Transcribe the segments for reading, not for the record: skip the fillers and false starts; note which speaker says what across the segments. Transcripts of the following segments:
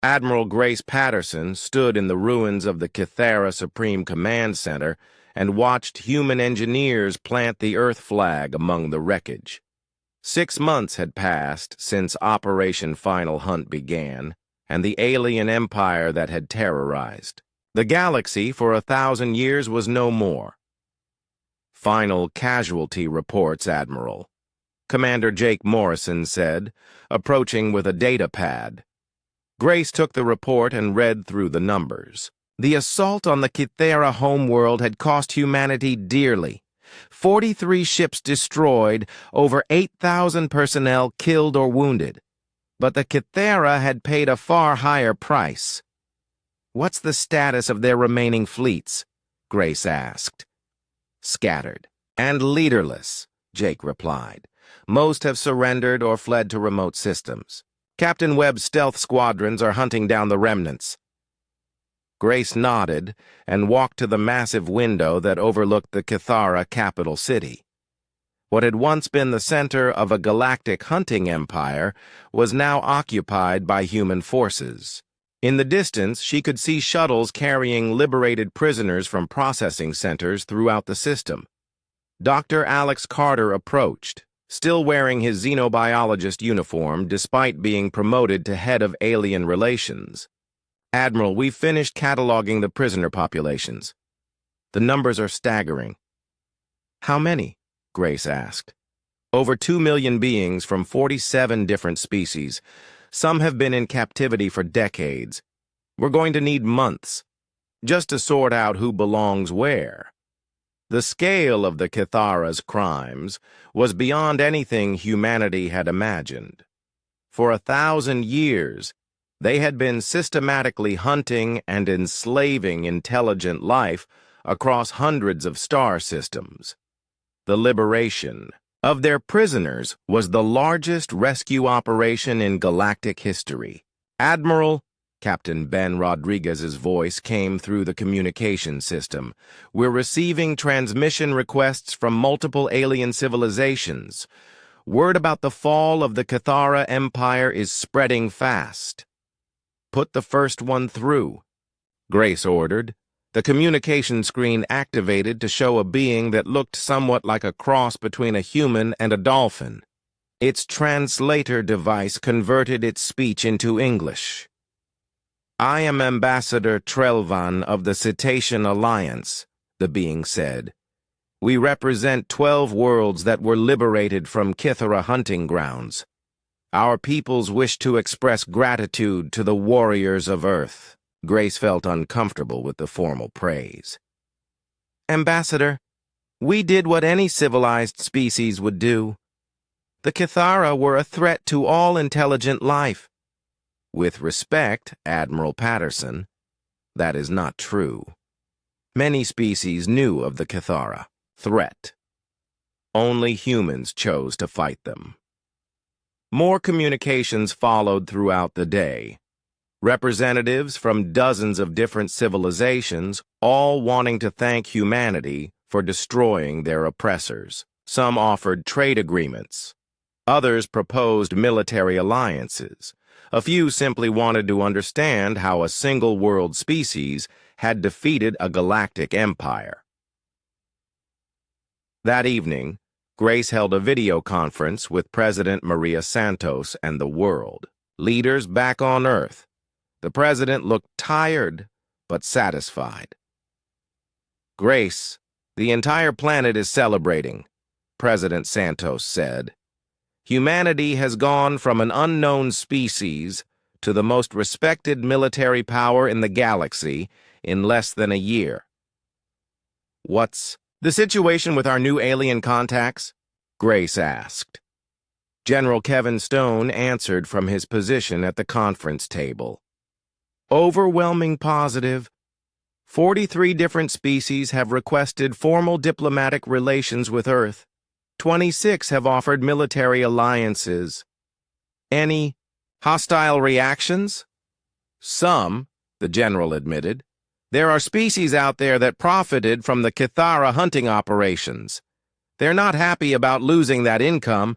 Speaker 1: Admiral Grace Patterson stood in the ruins of the Kythera Supreme Command Center and watched human engineers plant the Earth flag among the wreckage. 6 months had passed since Operation Final Hunt began, and the alien empire that had terrorized the galaxy for 1,000 years was no more. "Final casualty reports, Admiral," Commander Jake Morrison said, approaching with a data pad. Grace took the report and read through the numbers. The assault on the Kythera homeworld had cost humanity dearly. 43 ships destroyed, over 8,000 personnel killed or wounded. But the Kythera had paid a far higher price. "What's the status of their remaining fleets?" Grace asked. "Scattered and leaderless," Jake replied. "Most have surrendered or fled to remote systems. Captain Webb's stealth squadrons are hunting down the remnants." Grace nodded and walked to the massive window that overlooked the Kythera capital city. What had once been the center of a galactic hunting empire was now occupied by human forces. In the distance, she could see shuttles carrying liberated prisoners from processing centers throughout the system. Dr. Alex Carter approached, still wearing his xenobiologist uniform despite being promoted to head of alien relations. "Admiral, we've finished cataloging the prisoner populations. The numbers are staggering." "How many?" Grace asked. "Over 2 million beings from 47 different species. Some have been in captivity for decades. We're going to need months just to sort out who belongs where." The scale of the Kythera's crimes was beyond anything humanity had imagined. For 1,000 years, they had been systematically hunting and enslaving intelligent life across hundreds of star systems. The liberation of their prisoners was the largest rescue operation in galactic history. "Admiral," Captain Ben Rodriguez's voice came through the communication system, "we're receiving transmission requests from multiple alien civilizations. Word about the fall of the Kythera Empire is spreading fast." "Put the first one through," Grace ordered. The communication screen activated to show a being that looked somewhat like a cross between a human and a dolphin. Its translator device converted its speech into English. "I am Ambassador Trelvan of the Cetacean Alliance," the being said. "We represent 12 worlds that were liberated from Kythera hunting grounds. Our peoples wish to express gratitude to the warriors of Earth." Grace felt uncomfortable with the formal praise. "Ambassador, we did what any civilized species would do. The Kythera were a threat to all intelligent life." "With respect, Admiral Patterson, that is not true. Many species knew of the Kythera threat. Only humans chose to fight them." More communications followed throughout the day. Representatives from dozens of different civilizations, all wanting to thank humanity for destroying their oppressors. Some offered trade agreements. Others proposed military alliances. A few simply wanted to understand how a single-world species had defeated a galactic empire. That evening, Grace held a video conference with President Maria Santos and the world, leaders back on Earth. The president looked tired, but satisfied. "Grace, the entire planet is celebrating," President Santos said. "Humanity has gone from an unknown species to the most respected military power in the galaxy in less than a year." "What's the situation with our new alien contacts?" Grace asked. General Kevin Stone answered from his position at the conference table. "Overwhelming positive. 43 different species have requested formal diplomatic relations with Earth. 26 have offered military alliances. Any hostile reactions?" "Some," the general admitted. "There are species out there that profited from the Kythera hunting operations. They're not happy about losing that income,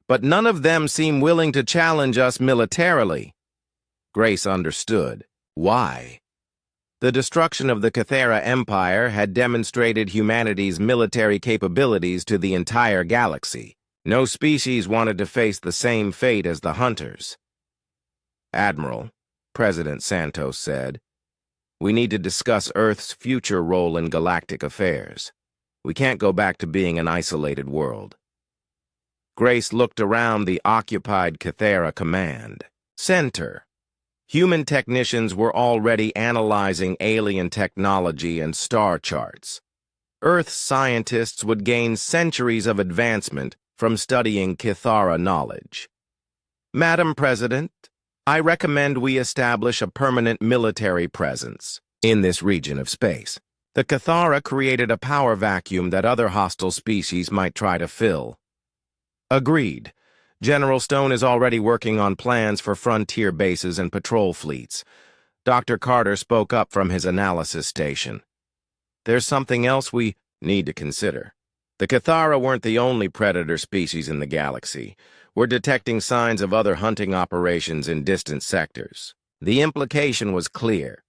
Speaker 1: but none of them seem willing to challenge us militarily." Grace understood. Why? The destruction of the Cathera Empire had demonstrated humanity's military capabilities to the entire galaxy. No species wanted to face the same fate as the Hunters. "Admiral," President Santos said, "we need to discuss Earth's future role in galactic affairs. We can't go back to being an isolated world." Grace looked around the occupied Cathera command center. Human technicians were already analyzing alien technology and star charts. Earth scientists would gain centuries of advancement from studying Cathara knowledge. "Madam President, I recommend we establish a permanent military presence in this region of space. The Cathara created a power vacuum that other hostile species might try to fill." "Agreed. General Stone is already working on plans for frontier bases and patrol fleets." Dr. Carter spoke up from his analysis station. "There's something else we need to consider. The Cathara weren't the only predator species in the galaxy. We're detecting signs of other hunting operations in distant sectors." The implication was clear.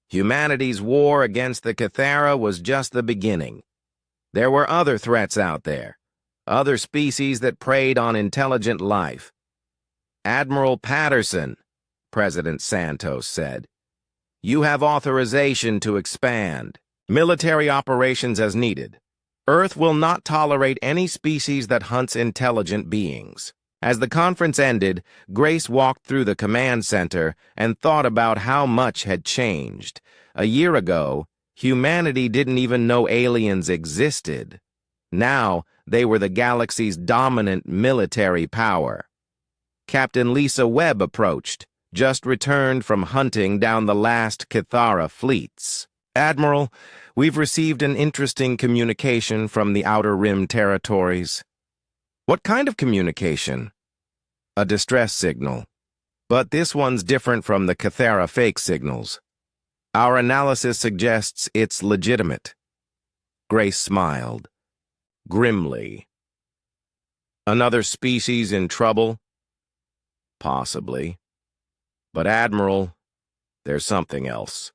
Speaker 1: Humanity's war against the Cathara was just the beginning. There were other threats out there. Other species that preyed on intelligent life. "Admiral Patterson," President Santos said, "you have authorization to expand military operations as needed. Earth will not tolerate any species that hunts intelligent beings." As the conference ended, Grace walked through the command center and thought about how much had changed. A year ago, humanity didn't even know aliens existed. Now, they were the galaxy's dominant military power. Captain Lisa Webb approached, just returned from hunting down the last Cathara fleets. "Admiral, we've received an interesting communication from the Outer Rim territories." "What kind of communication?" "A distress signal. But this one's different from the Cathara fake signals. Our analysis suggests it's legitimate." Grace smiled. Grimly. "Another species in trouble?" "Possibly. But, Admiral, there's something else.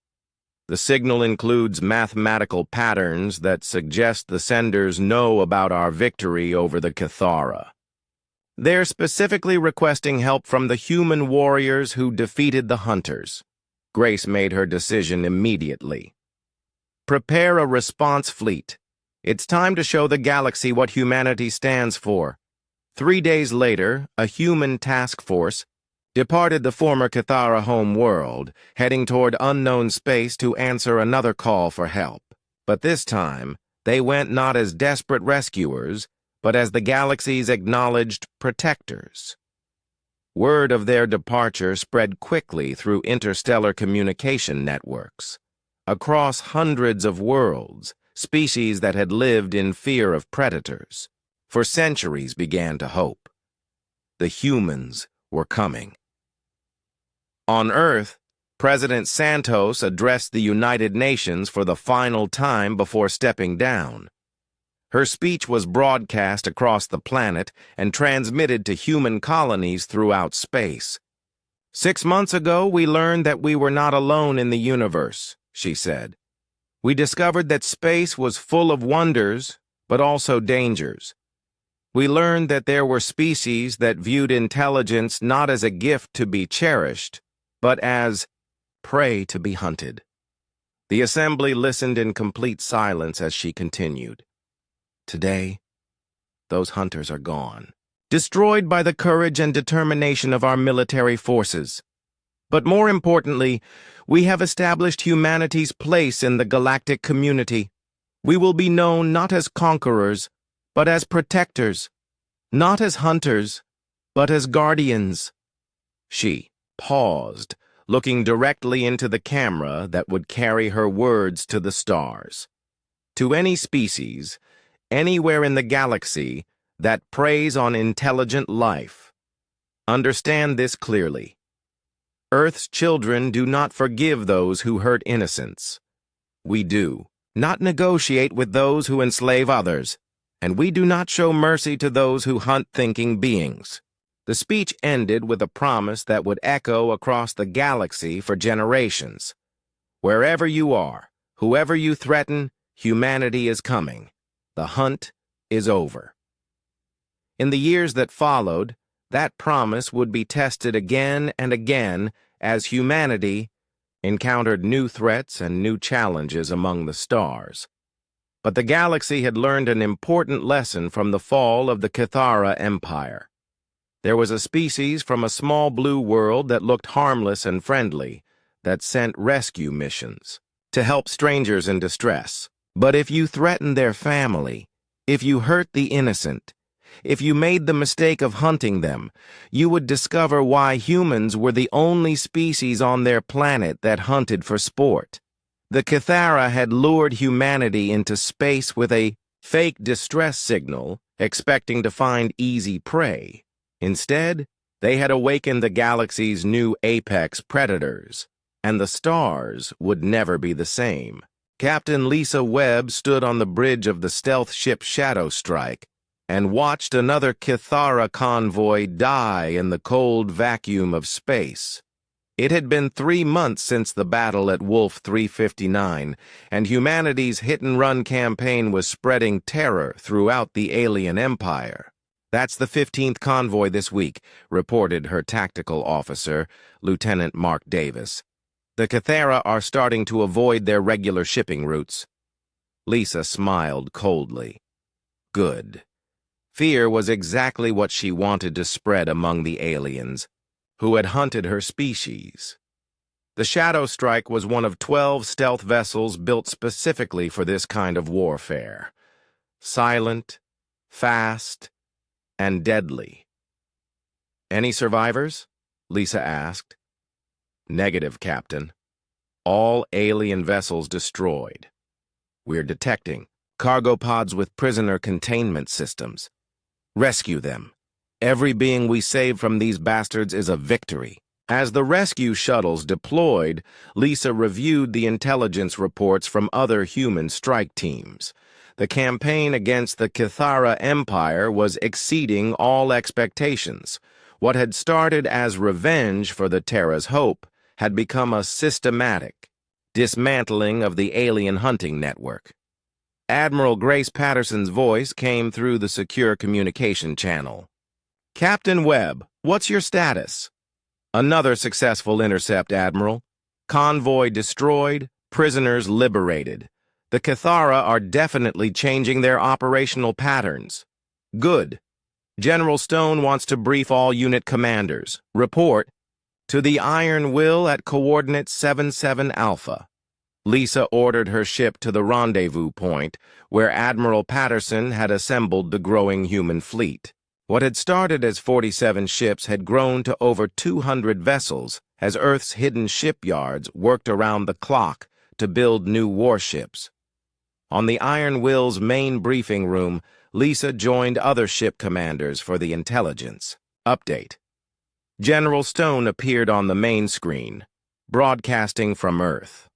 Speaker 1: The signal includes mathematical patterns that suggest the senders know about our victory over the Cathara. They're specifically requesting help from the human warriors who defeated the Hunters." Grace made her decision immediately. "Prepare a response fleet. It's time to show the galaxy what humanity stands for." 3 days later, a human task force departed the former Cathara home world, heading toward unknown space to answer another call for help. But this time, they went not as desperate rescuers, but as the galaxy's acknowledged protectors. Word of their departure spread quickly through interstellar communication networks. Across hundreds of worlds, species that had lived in fear of predators for centuries began to hope. The humans were coming. On Earth, President Santos addressed the United Nations for the final time before stepping down. Her speech was broadcast across the planet and transmitted to human colonies throughout space. "6 months ago, we learned that we were not alone in the universe," she said. "We discovered that space was full of wonders, but also dangers. We learned that there were species that viewed intelligence not as a gift to be cherished, but as prey to be hunted." The assembly listened in complete silence as she continued. "Today, those hunters are gone, destroyed by the courage and determination of our military forces. But more importantly, we have established humanity's place in the galactic community. We will be known not as conquerors, but as protectors, not as hunters, but as guardians." She paused, looking directly into the camera that would carry her words to the stars. "To any species, anywhere in the galaxy, that preys on intelligent life, understand this clearly. Earth's children do not forgive those who hurt innocents. We do not negotiate with those who enslave others, and we do not show mercy to those who hunt thinking beings." The speech ended with a promise that would echo across the galaxy for generations. Wherever you are, whoever you threaten, humanity is coming. The hunt is over. In the years that followed, that promise would be tested again and again as humanity encountered new threats and new challenges among the stars. But the galaxy had learned an important lesson from the fall of the Cathara Empire. There was a species from a small blue world that looked harmless and friendly, that sent rescue missions to help strangers in distress. But if you threatened their family, if you hurt the innocent, if you made the mistake of hunting them, you would discover why humans were the only species on their planet that hunted for sport. The Cathara had lured humanity into space with a fake distress signal, expecting to find easy prey. Instead, they had awakened the galaxy's new apex predators, and the stars would never be the same. Captain Lisa Webb stood on the bridge of the stealth ship Shadow Strike and watched another Cathara convoy die in the cold vacuum of space. It had been 3 months since the battle at Wolf 359, and humanity's hit-and-run campaign was spreading terror throughout the alien empire. "That's the 15th convoy this week," reported her tactical officer, Lieutenant Mark Davis. "The Cathara are starting to avoid their regular shipping routes." Lisa smiled coldly. Good. Fear was exactly what she wanted to spread among the aliens, who had hunted her species. The Shadow Strike was one of 12 stealth vessels built specifically for this kind of warfare. Silent, fast, and deadly. "Any survivors?" Lisa asked. "Negative, Captain. All alien vessels destroyed. We're detecting cargo pods with prisoner containment systems. Rescue them. Every being we save from these bastards is a victory." As the rescue shuttles deployed, Lisa reviewed the intelligence reports from other human strike teams. The campaign against the Cathara Empire was exceeding all expectations. What had started as revenge for the Terra's Hope had become a systematic dismantling of the alien hunting network. Admiral Grace Patterson's voice came through the secure communication channel. "Captain Webb, what's your status?" "Another successful intercept, Admiral. Convoy destroyed, prisoners liberated. The Cathara are definitely changing their operational patterns." "Good. General Stone wants to brief all unit commanders. Report to the Iron Will at coordinate 77 Alpha." Lisa ordered her ship to the rendezvous point, where Admiral Patterson had assembled the growing human fleet. What had started as 47 ships had grown to over 200 vessels as Earth's hidden shipyards worked around the clock to build new warships. On the Iron Will's main briefing room, Lisa joined other ship commanders for the intelligence update. General Stone appeared on the main screen, broadcasting from Earth.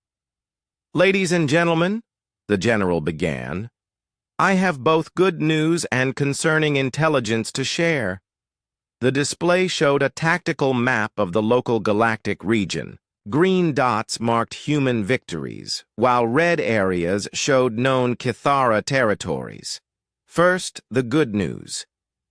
Speaker 1: "Ladies and gentlemen," the general began, "I have both good news and concerning intelligence to share." The display showed a tactical map of the local galactic region. Green dots marked human victories, while red areas showed known Cathara territories. First, the good news.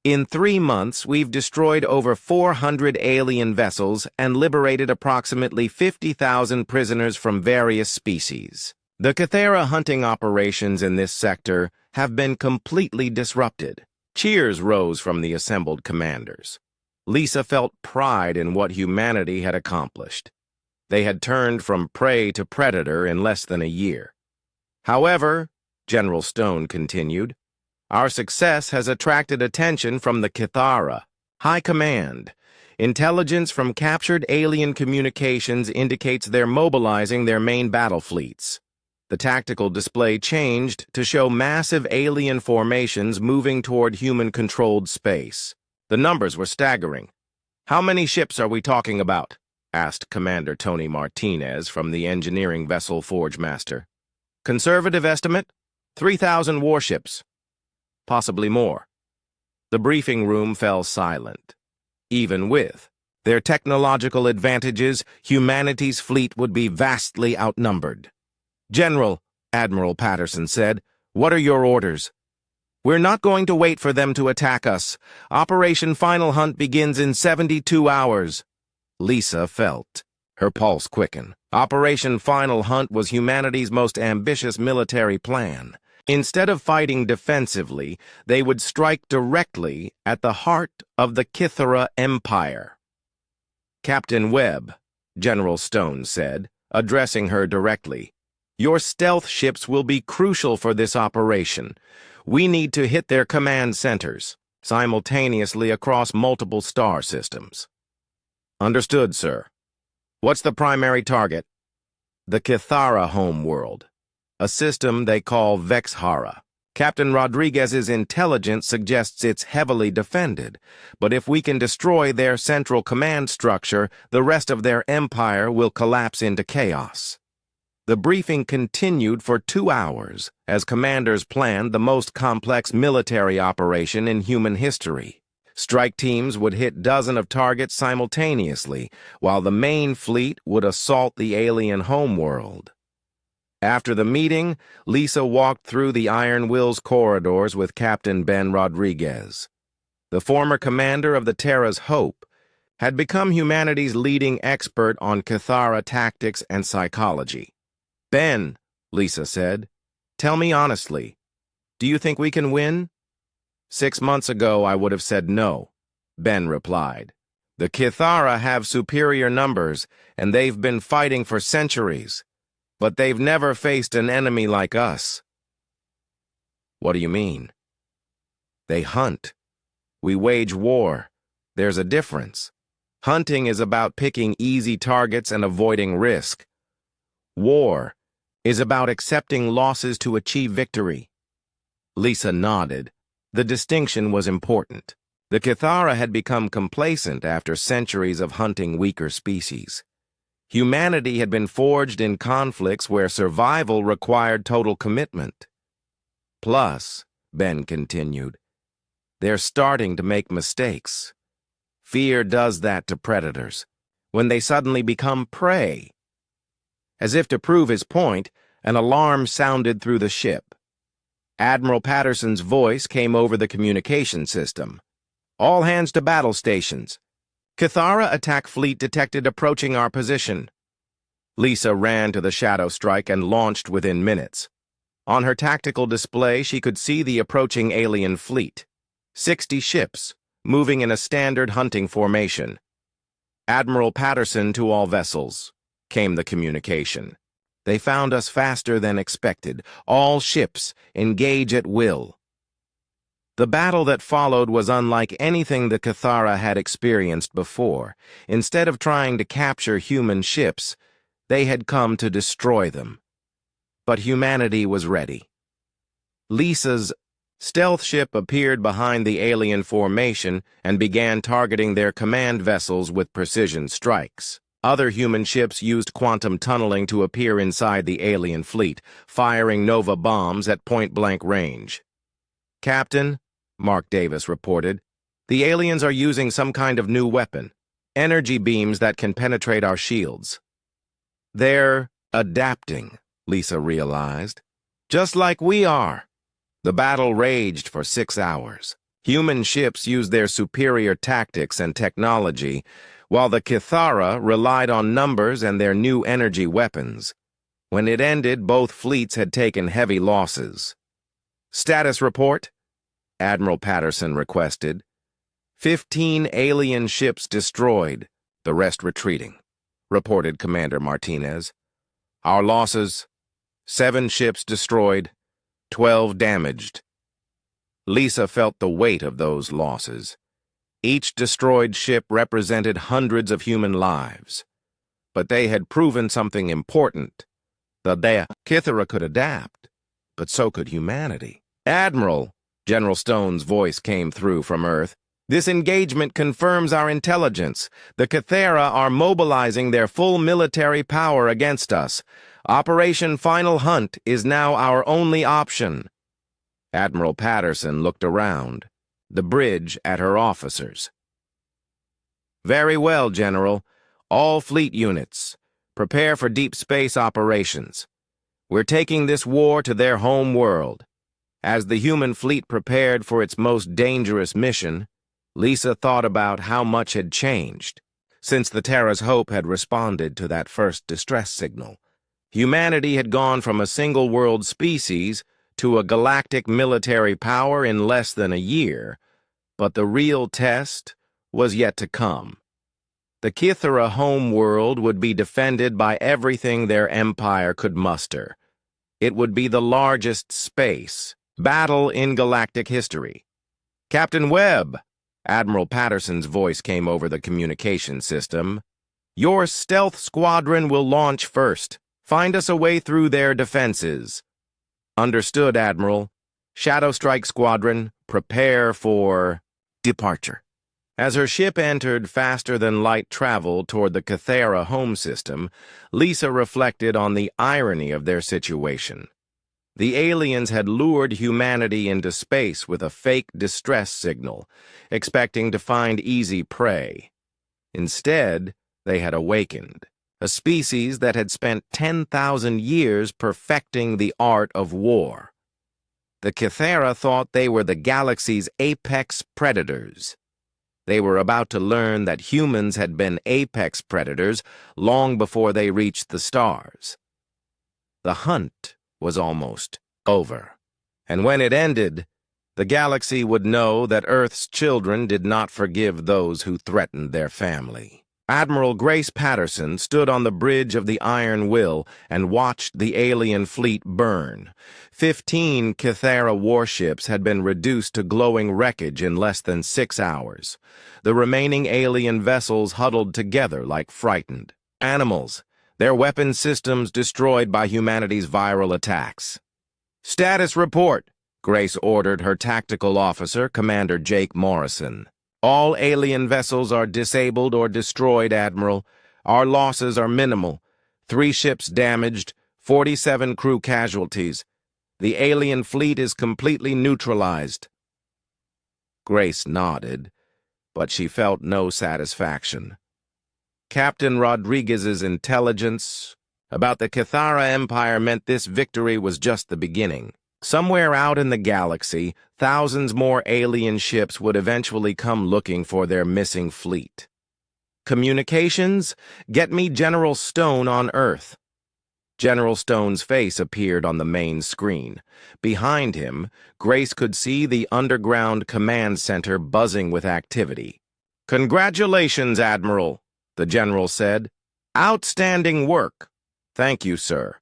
Speaker 1: In 3 months, we've destroyed over 400 alien vessels and liberated approximately 50,000 prisoners from various species. The Cathara hunting operations in this sector have been completely disrupted. Cheers rose from the assembled commanders. Lisa felt pride in what humanity had accomplished. They had turned from prey to predator in less than a year. "However," General Stone continued, "our success has attracted attention from the Cathara. High Command. Intelligence from captured alien communications indicates they're mobilizing their main battle fleets." The tactical display changed to show massive alien formations moving toward human-controlled space. The numbers were staggering. "How many ships are we talking about?" asked Commander Tony Martinez from the engineering vessel Forge Master. "Conservative estimate? 3,000 warships. Possibly more." The briefing room fell silent. Even with their technological advantages, humanity's fleet would be vastly outnumbered. "General," Admiral Patterson said, "what are your orders?" "We're not going to wait for them to attack us. Operation Final Hunt begins in 72 hours. Lisa felt her pulse quicken. Operation Final Hunt was humanity's most ambitious military plan. Instead of fighting defensively, they would strike directly at the heart of the Kythera Empire. "Captain Webb," General Stone said, addressing her directly, "your stealth ships will be crucial for this operation. We need to hit their command centers simultaneously across multiple star systems." "Understood, sir. What's the primary target?" "The Kythera homeworld, a system they call Vexhara. Captain Rodriguez's intelligence suggests it's heavily defended, but if we can destroy their central command structure, the rest of their empire will collapse into chaos." The briefing continued for 2 hours as commanders planned the most complex military operation in human history. Strike teams would hit dozens of targets simultaneously, while the main fleet would assault the alien homeworld. After the meeting, Lisa walked through the Iron Will's corridors with Captain Ben Rodriguez. The former commander of the Terra's Hope had become humanity's leading expert on Kythera tactics and psychology. "Ben," Lisa said, "tell me honestly, do you think we can win?" "6 months ago, I would have said no," Ben replied. "The Kythera have superior numbers, and they've been fighting for centuries, but they've never faced an enemy like us." "What do you mean?" "They hunt. We wage war. There's a difference. Hunting is about picking easy targets and avoiding risk. War is about accepting losses to achieve victory." Lisa nodded. The distinction was important. The Kythera had become complacent after centuries of hunting weaker species. Humanity had been forged in conflicts where survival required total commitment. "Plus," Ben continued, "they're starting to make mistakes. Fear does that to predators, when they suddenly become prey." As if to prove his point, an alarm sounded through the ship. Admiral Patterson's voice came over the communication system. "All hands to battle stations. Kythera attack fleet detected approaching our position." Lisa ran to the Shadow Strike and launched within minutes. On her tactical display, she could see the approaching alien fleet. 60 ships, moving in a standard hunting formation. "Admiral Patterson to all vessels," came the communication. "They found us faster than expected. All ships, engage at will." The battle that followed was unlike anything the Kythera had experienced before. Instead of trying to capture human ships, they had come to destroy them. But humanity was ready. Lisa's stealth ship appeared behind the alien formation and began targeting their command vessels with precision strikes. Other human ships used quantum tunneling to appear inside the alien fleet, firing Nova bombs at point-blank range. "Captain," Mark Davis reported, "the aliens are using some kind of new weapon, energy beams that can penetrate our shields." "They're adapting," Lisa realized. "Just like we are." The battle raged for 6 hours. Human ships used their superior tactics and technology, while the Kythera relied on numbers and their new energy weapons. When it ended, both fleets had taken heavy losses. "Status report," Admiral Patterson requested. 15 alien ships destroyed, the rest retreating," reported Commander Martinez. "Our losses: 7 ships destroyed, 12 damaged." Lisa felt the weight of those losses. Each destroyed ship represented hundreds of human lives. But they had proven something important. The Kythera could adapt, but so could humanity. "Admiral," General Stone's voice came through from Earth, "this engagement confirms our intelligence. The Kythera are mobilizing their full military power against us. Operation Final Hunt is now our only option." Admiral Patterson looked around, the bridge at her officers. Very well, General. All fleet units, prepare for deep space operations. We're taking this war to their home world. As the human fleet prepared for its most dangerous mission, Lisa thought about how much had changed since the Terra's Hope had responded to that first distress signal. Humanity had gone from a single-world species to a galactic military power in less than a year, but the real test was yet to come. The Kithara home world would be defended by everything their empire could muster. It would be the largest space battle in galactic history. Captain Webb, Admiral Patterson's voice came over the communication system. Your stealth squadron will launch first. Find us a way through their defenses. Understood, Admiral. Shadow Strike Squadron, prepare for departure. As her ship entered faster-than-light travel toward the Kithara home system, Lisa reflected on the irony of their situation. The aliens had lured humanity into space with a fake distress signal, expecting to find easy prey. Instead, they had awakened, a species that had spent 10,000 years perfecting the art of war. The Kithara thought they were the galaxy's apex predators. They were about to learn that humans had been apex predators long before they reached the stars. The hunt was almost over, and when it ended, the galaxy would know that Earth's children did not forgive those who threatened their family. Admiral Grace Patterson stood on the bridge of the Iron Will and watched the alien fleet burn. 15 Kithara warships had been reduced to glowing wreckage in less than 6 hours. The remaining alien vessels huddled together like frightened animals, their weapon systems destroyed by humanity's viral attacks. Status report, Grace ordered her tactical officer, Commander Jake Morrison. All alien vessels are disabled or destroyed, Admiral. Our losses are minimal. 3 ships damaged, 47 crew casualties. The alien fleet is completely neutralized. Grace nodded, but she felt no satisfaction. Captain Rodriguez's intelligence about the Kithara Empire meant this victory was just the beginning. Somewhere out in the galaxy, thousands more alien ships would eventually come looking for their missing fleet. Communications? Get me General Stone on Earth. General Stone's face appeared on the main screen. Behind him, Grace could see the underground command center buzzing with activity. Congratulations, Admiral, the general said. Outstanding work. Thank you, sir.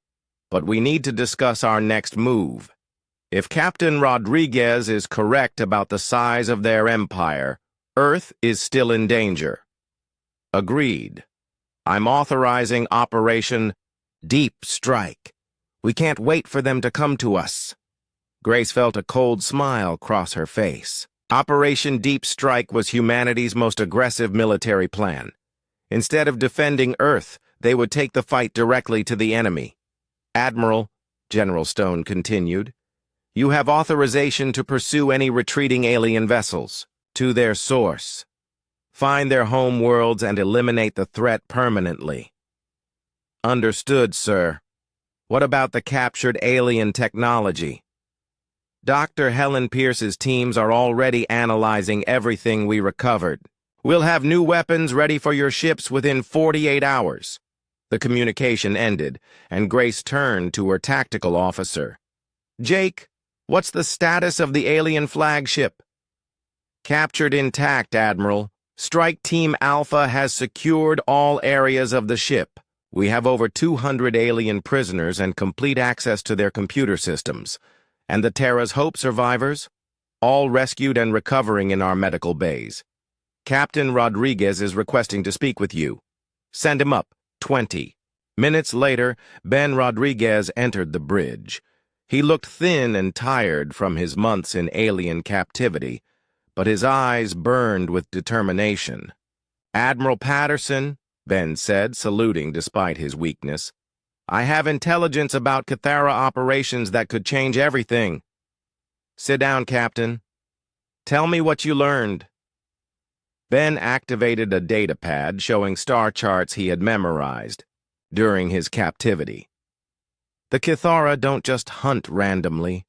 Speaker 1: But we need to discuss our next move. If Captain Rodriguez is correct about the size of their empire, Earth is still in danger. Agreed. I'm authorizing Operation Deep Strike. We can't wait for them to come to us. Grace felt a cold smile cross her face. Operation Deep Strike was humanity's most aggressive military plan. Instead of defending Earth, they would take the fight directly to the enemy. Admiral, General Stone continued, you have authorization to pursue any retreating alien vessels to their source. Find their home worlds and eliminate the threat permanently. Understood, sir. What about the captured alien technology? Dr. Helen Pierce's teams are already analyzing everything we recovered. We'll have new weapons ready for your ships within 48 hours. The communication ended, and Grace turned to her tactical officer. Jake, what's the status of the alien flagship? Captured intact, Admiral. Strike Team Alpha has secured all areas of the ship. We have over 200 alien prisoners and complete access to their computer systems. And the Terra's Hope survivors? All rescued and recovering in our medical bays. Captain Rodriguez is requesting to speak with you. Send him up. 20. Minutes later, Ben Rodriguez entered the bridge. He looked thin and tired from his months in alien captivity, but his eyes burned with determination. Admiral Patterson, Ben said, saluting despite his weakness, I have intelligence about Kithara operations that could change everything. Sit down, Captain. Tell me what you learned. Ben activated a datapad showing star charts he had memorized during his captivity. The Kithara don't just hunt randomly.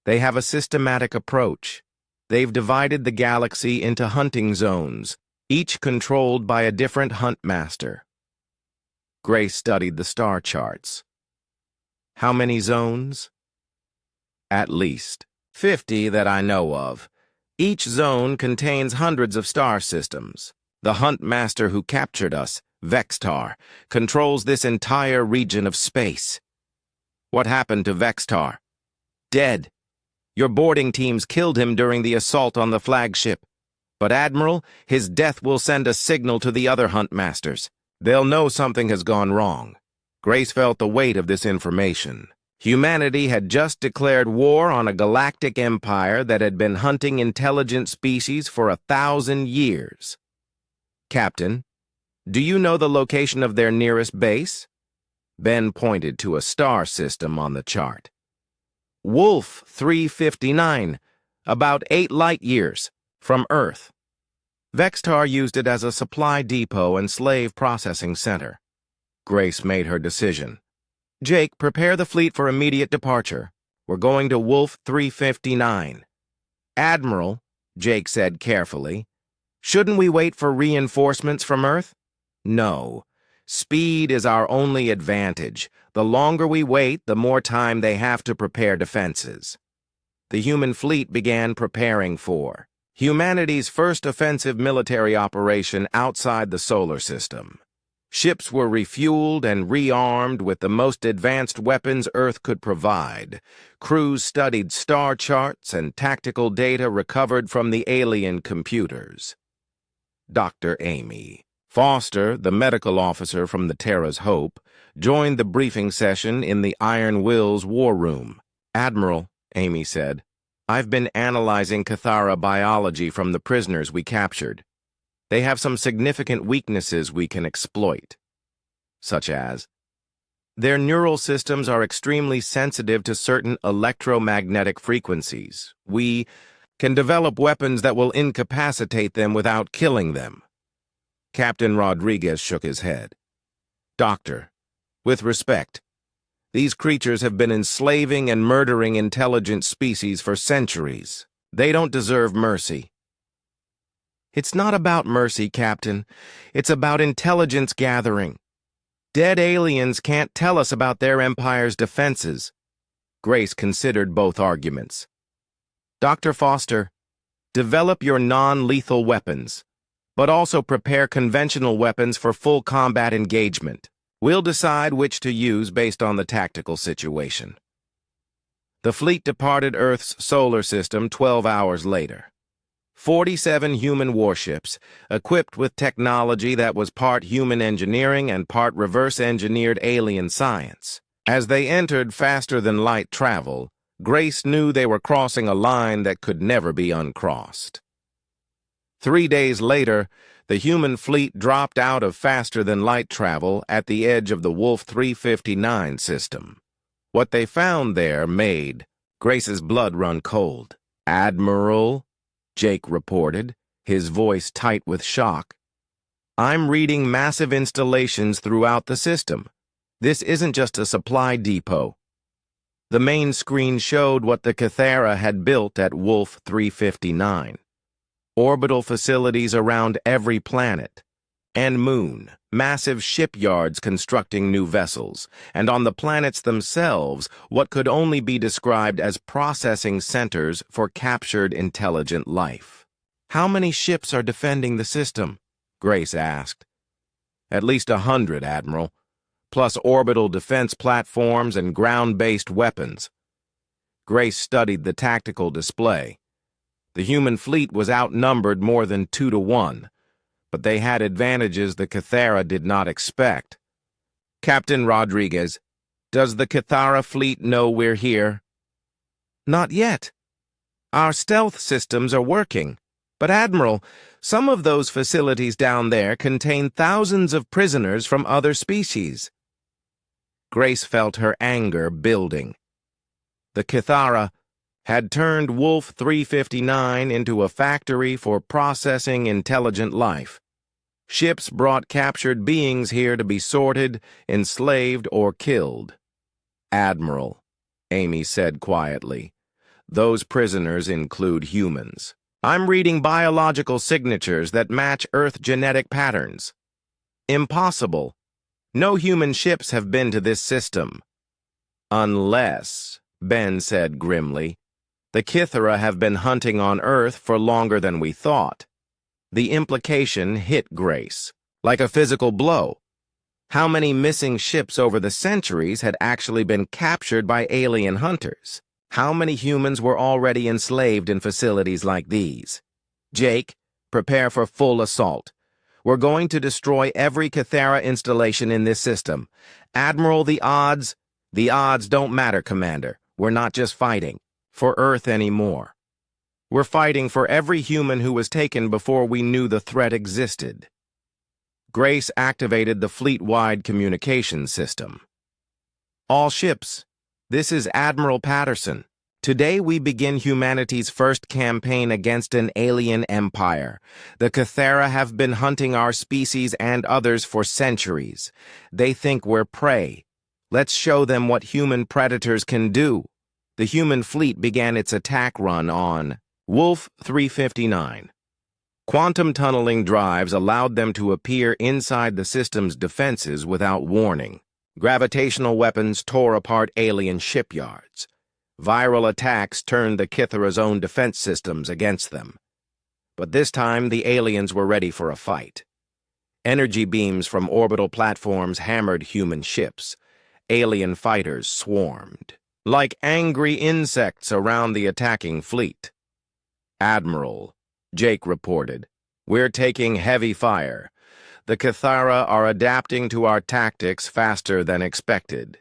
Speaker 1: They have a systematic approach. They've divided the galaxy into hunting zones, each controlled by a different hunt master. Grace studied the star charts. How many zones? At least 50 that I know of. Each zone contains hundreds of star systems. The hunt master who captured us, Vextar, controls this entire region of space. What happened to Vextar? Dead. Your boarding teams killed him during the assault on the flagship. But Admiral, his death will send a signal to the other hunt masters. They'll know something has gone wrong. Grace felt the weight of this information. Humanity had just declared war on a galactic empire that had been hunting intelligent species for 1,000 years. Captain, do you know the location of their nearest base? Ben pointed to a star system on the chart. Wolf 359, about 8 light years from Earth. Vextar used it as a supply depot and slave processing center. Grace made her decision. Jake, prepare the fleet for immediate departure. We're going to Wolf 359. Admiral, Jake said carefully, shouldn't we wait for reinforcements from Earth? No. Speed is our only advantage. The longer we wait, the more time they have to prepare defenses. The human fleet began preparing for humanity's first offensive military operation outside the solar system. Ships were refueled and rearmed with the most advanced weapons Earth could provide. Crews studied star charts and tactical data recovered from the alien computers. Dr. Amy Foster, the medical officer from the Terra's Hope, joined the briefing session in the Iron Will's war room. Admiral, Amy said, I've been analyzing Kithara biology from the prisoners we captured. They have some significant weaknesses we can exploit, such as their neural systems are extremely sensitive to certain electromagnetic frequencies. We can develop weapons that will incapacitate them without killing them. Captain Rodriguez shook his head. Doctor, with respect, these creatures have been enslaving and murdering intelligent species for centuries. They don't deserve mercy. It's not about mercy, Captain. It's about intelligence gathering. Dead aliens can't tell us about their empire's defenses. Grace considered both arguments. Dr. Foster, develop your non-lethal weapons, but also prepare conventional weapons for full combat engagement. We'll decide which to use based on the tactical situation. The fleet departed Earth's solar system 12 hours later. 47 human warships, equipped with technology that was part human engineering and part reverse-engineered alien science. As they entered faster-than-light travel, Grace knew they were crossing a line that could never be uncrossed. 3 days later, the human fleet dropped out of faster-than-light travel at the edge of the Wolf 359 system. What they found there made Grace's blood run cold. Admiral, Jake reported, his voice tight with shock. I'm reading massive installations throughout the system. This isn't just a supply depot. The main screen showed what the Kithara had built at Wolf 359. Orbital facilities around every planet and moon, massive shipyards constructing new vessels, and on the planets themselves, what could only be described as processing centers for captured intelligent life. How many ships are defending the system? Grace asked. At least 100, Admiral, plus orbital defense platforms and ground-based weapons. Grace studied the tactical display. The human fleet was outnumbered more than 2 to 1, but they had advantages the Kithara did not expect. Captain Rodriguez, does the Kithara fleet know we're here? Not yet. Our stealth systems are working. But Admiral, some of those facilities down there contain thousands of prisoners from other species. Grace felt her anger building. The Kithara had turned Wolf 359 into a factory for processing intelligent life. Ships brought captured beings here to be sorted, enslaved, or killed. "Admiral," Amy said quietly, "those prisoners include humans. I'm reading biological signatures that match Earth genetic patterns." "Impossible. No human ships have been to this system." "Unless," Ben said grimly, "the Kithara have been hunting on Earth for longer than we thought." The implication hit Grace, like a physical blow. How many missing ships over the centuries had actually been captured by alien hunters? How many humans were already enslaved in facilities like these? "Jake, prepare for full assault. We're going to destroy every Kithara installation in this system. Admiral, the odds don't matter, Commander. We're not just fighting for Earth anymore. We're fighting for every human who was taken before we knew the threat existed." Grace activated the fleet-wide communication system. "All ships, this is Admiral Patterson. Today we begin humanity's first campaign against an alien empire. The Kithara have been hunting our species and others for centuries. They think we're prey. Let's show them what human predators can do." The human fleet began its attack run on Wolf 359. Quantum tunneling drives allowed them to appear inside the system's defenses without warning. Gravitational weapons tore apart alien shipyards. Viral attacks turned the Kithara's own defense systems against them. But this time, the aliens were ready for a fight. Energy beams from orbital platforms hammered human ships. Alien fighters swarmed, like angry insects around the attacking fleet. "Admiral," Jake reported, "we're taking heavy fire. The Kithara are adapting to our tactics faster than expected.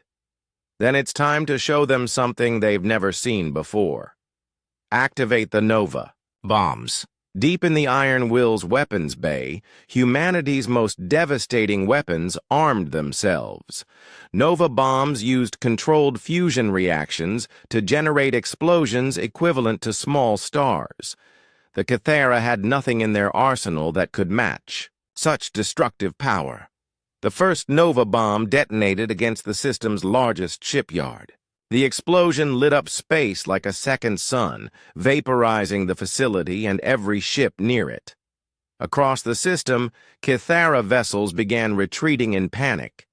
Speaker 1: Then it's time to show them something they've never seen before. Activate the Nova bombs." Deep in the Iron Will's weapons bay, humanity's most devastating weapons armed themselves. Nova bombs used controlled fusion reactions to generate explosions equivalent to small stars. The Kithara had nothing in their arsenal that could match such destructive power. The first Nova bomb detonated against the system's largest shipyard. The explosion lit up space like a second sun, vaporizing the facility and every ship near it. Across the system, Kithara vessels began retreating in panic.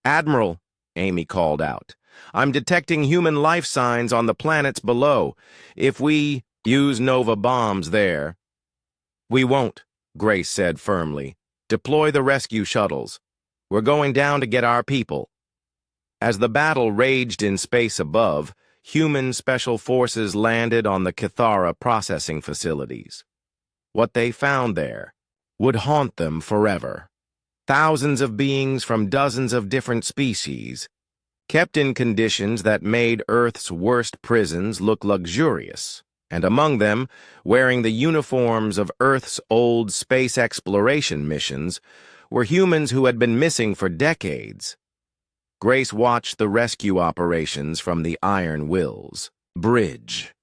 Speaker 1: "Admiral," Amy called out, "I'm detecting human life signs on the planets below. If we use Nova bombs there..." "We won't," Grace said firmly. "Deploy the rescue shuttles. We're going down to get our people." As the battle raged in space above, human special forces landed on the Kithara processing facilities. What they found there would haunt them forever. Thousands of beings from dozens of different species, kept in conditions that made Earth's worst prisons look luxurious, and among them, wearing the uniforms of Earth's old space exploration missions, were humans who had been missing for decades. Grace watched the rescue operations from the Iron Will's bridge.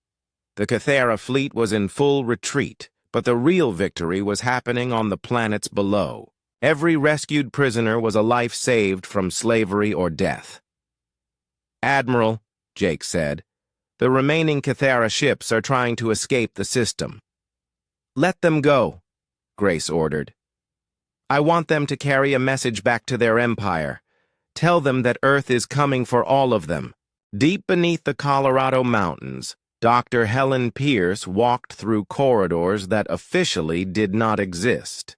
Speaker 1: The Kithara fleet was in full retreat, but the real victory was happening on the planets below. Every rescued prisoner was a life saved from slavery or death. "Admiral," Jake said, "the remaining Kithara ships are trying to escape the system." "Let them go," Grace ordered. "I want them to carry a message back to their empire. Tell them that Earth is coming for all of them." Deep beneath the Colorado mountains, Dr. Helen Pierce walked through corridors that officially did not exist.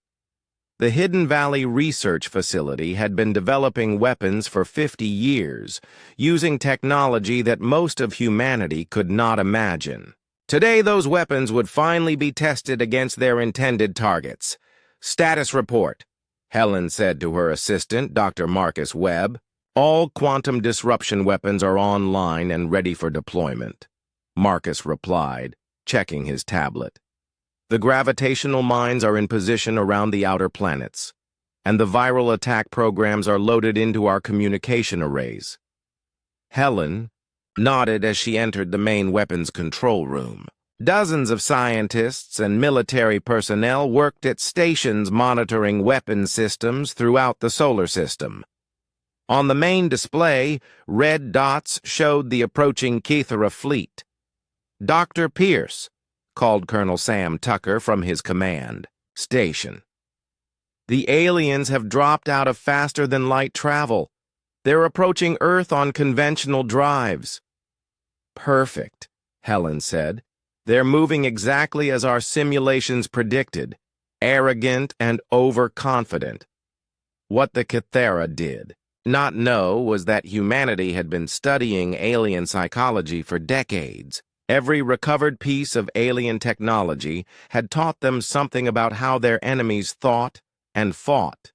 Speaker 1: The Hidden Valley Research Facility had been developing weapons for 50 years, using technology that most of humanity could not imagine. Today, those weapons would finally be tested against their intended targets. "Status report," Helen said to her assistant, Dr. Marcus Webb. "All quantum disruption weapons are online and ready for deployment," Marcus replied, checking his tablet. "The gravitational mines are in position around the outer planets, and the viral attack programs are loaded into our communication arrays." Helen, nodded as she entered the main weapons control room. Dozens of scientists and military personnel worked at stations monitoring weapon systems throughout the solar system. On the main display, red dots showed the approaching Kythera fleet. "Dr. Pierce," called Colonel Sam Tucker from his command station. "The aliens have dropped out of faster-than-light travel. They're approaching Earth on conventional drives." "Perfect," Helen said. "They're moving exactly as our simulations predicted, arrogant and overconfident." What the Kythera did not know was that humanity had been studying alien psychology for decades. Every recovered piece of alien technology had taught them something about how their enemies thought and fought.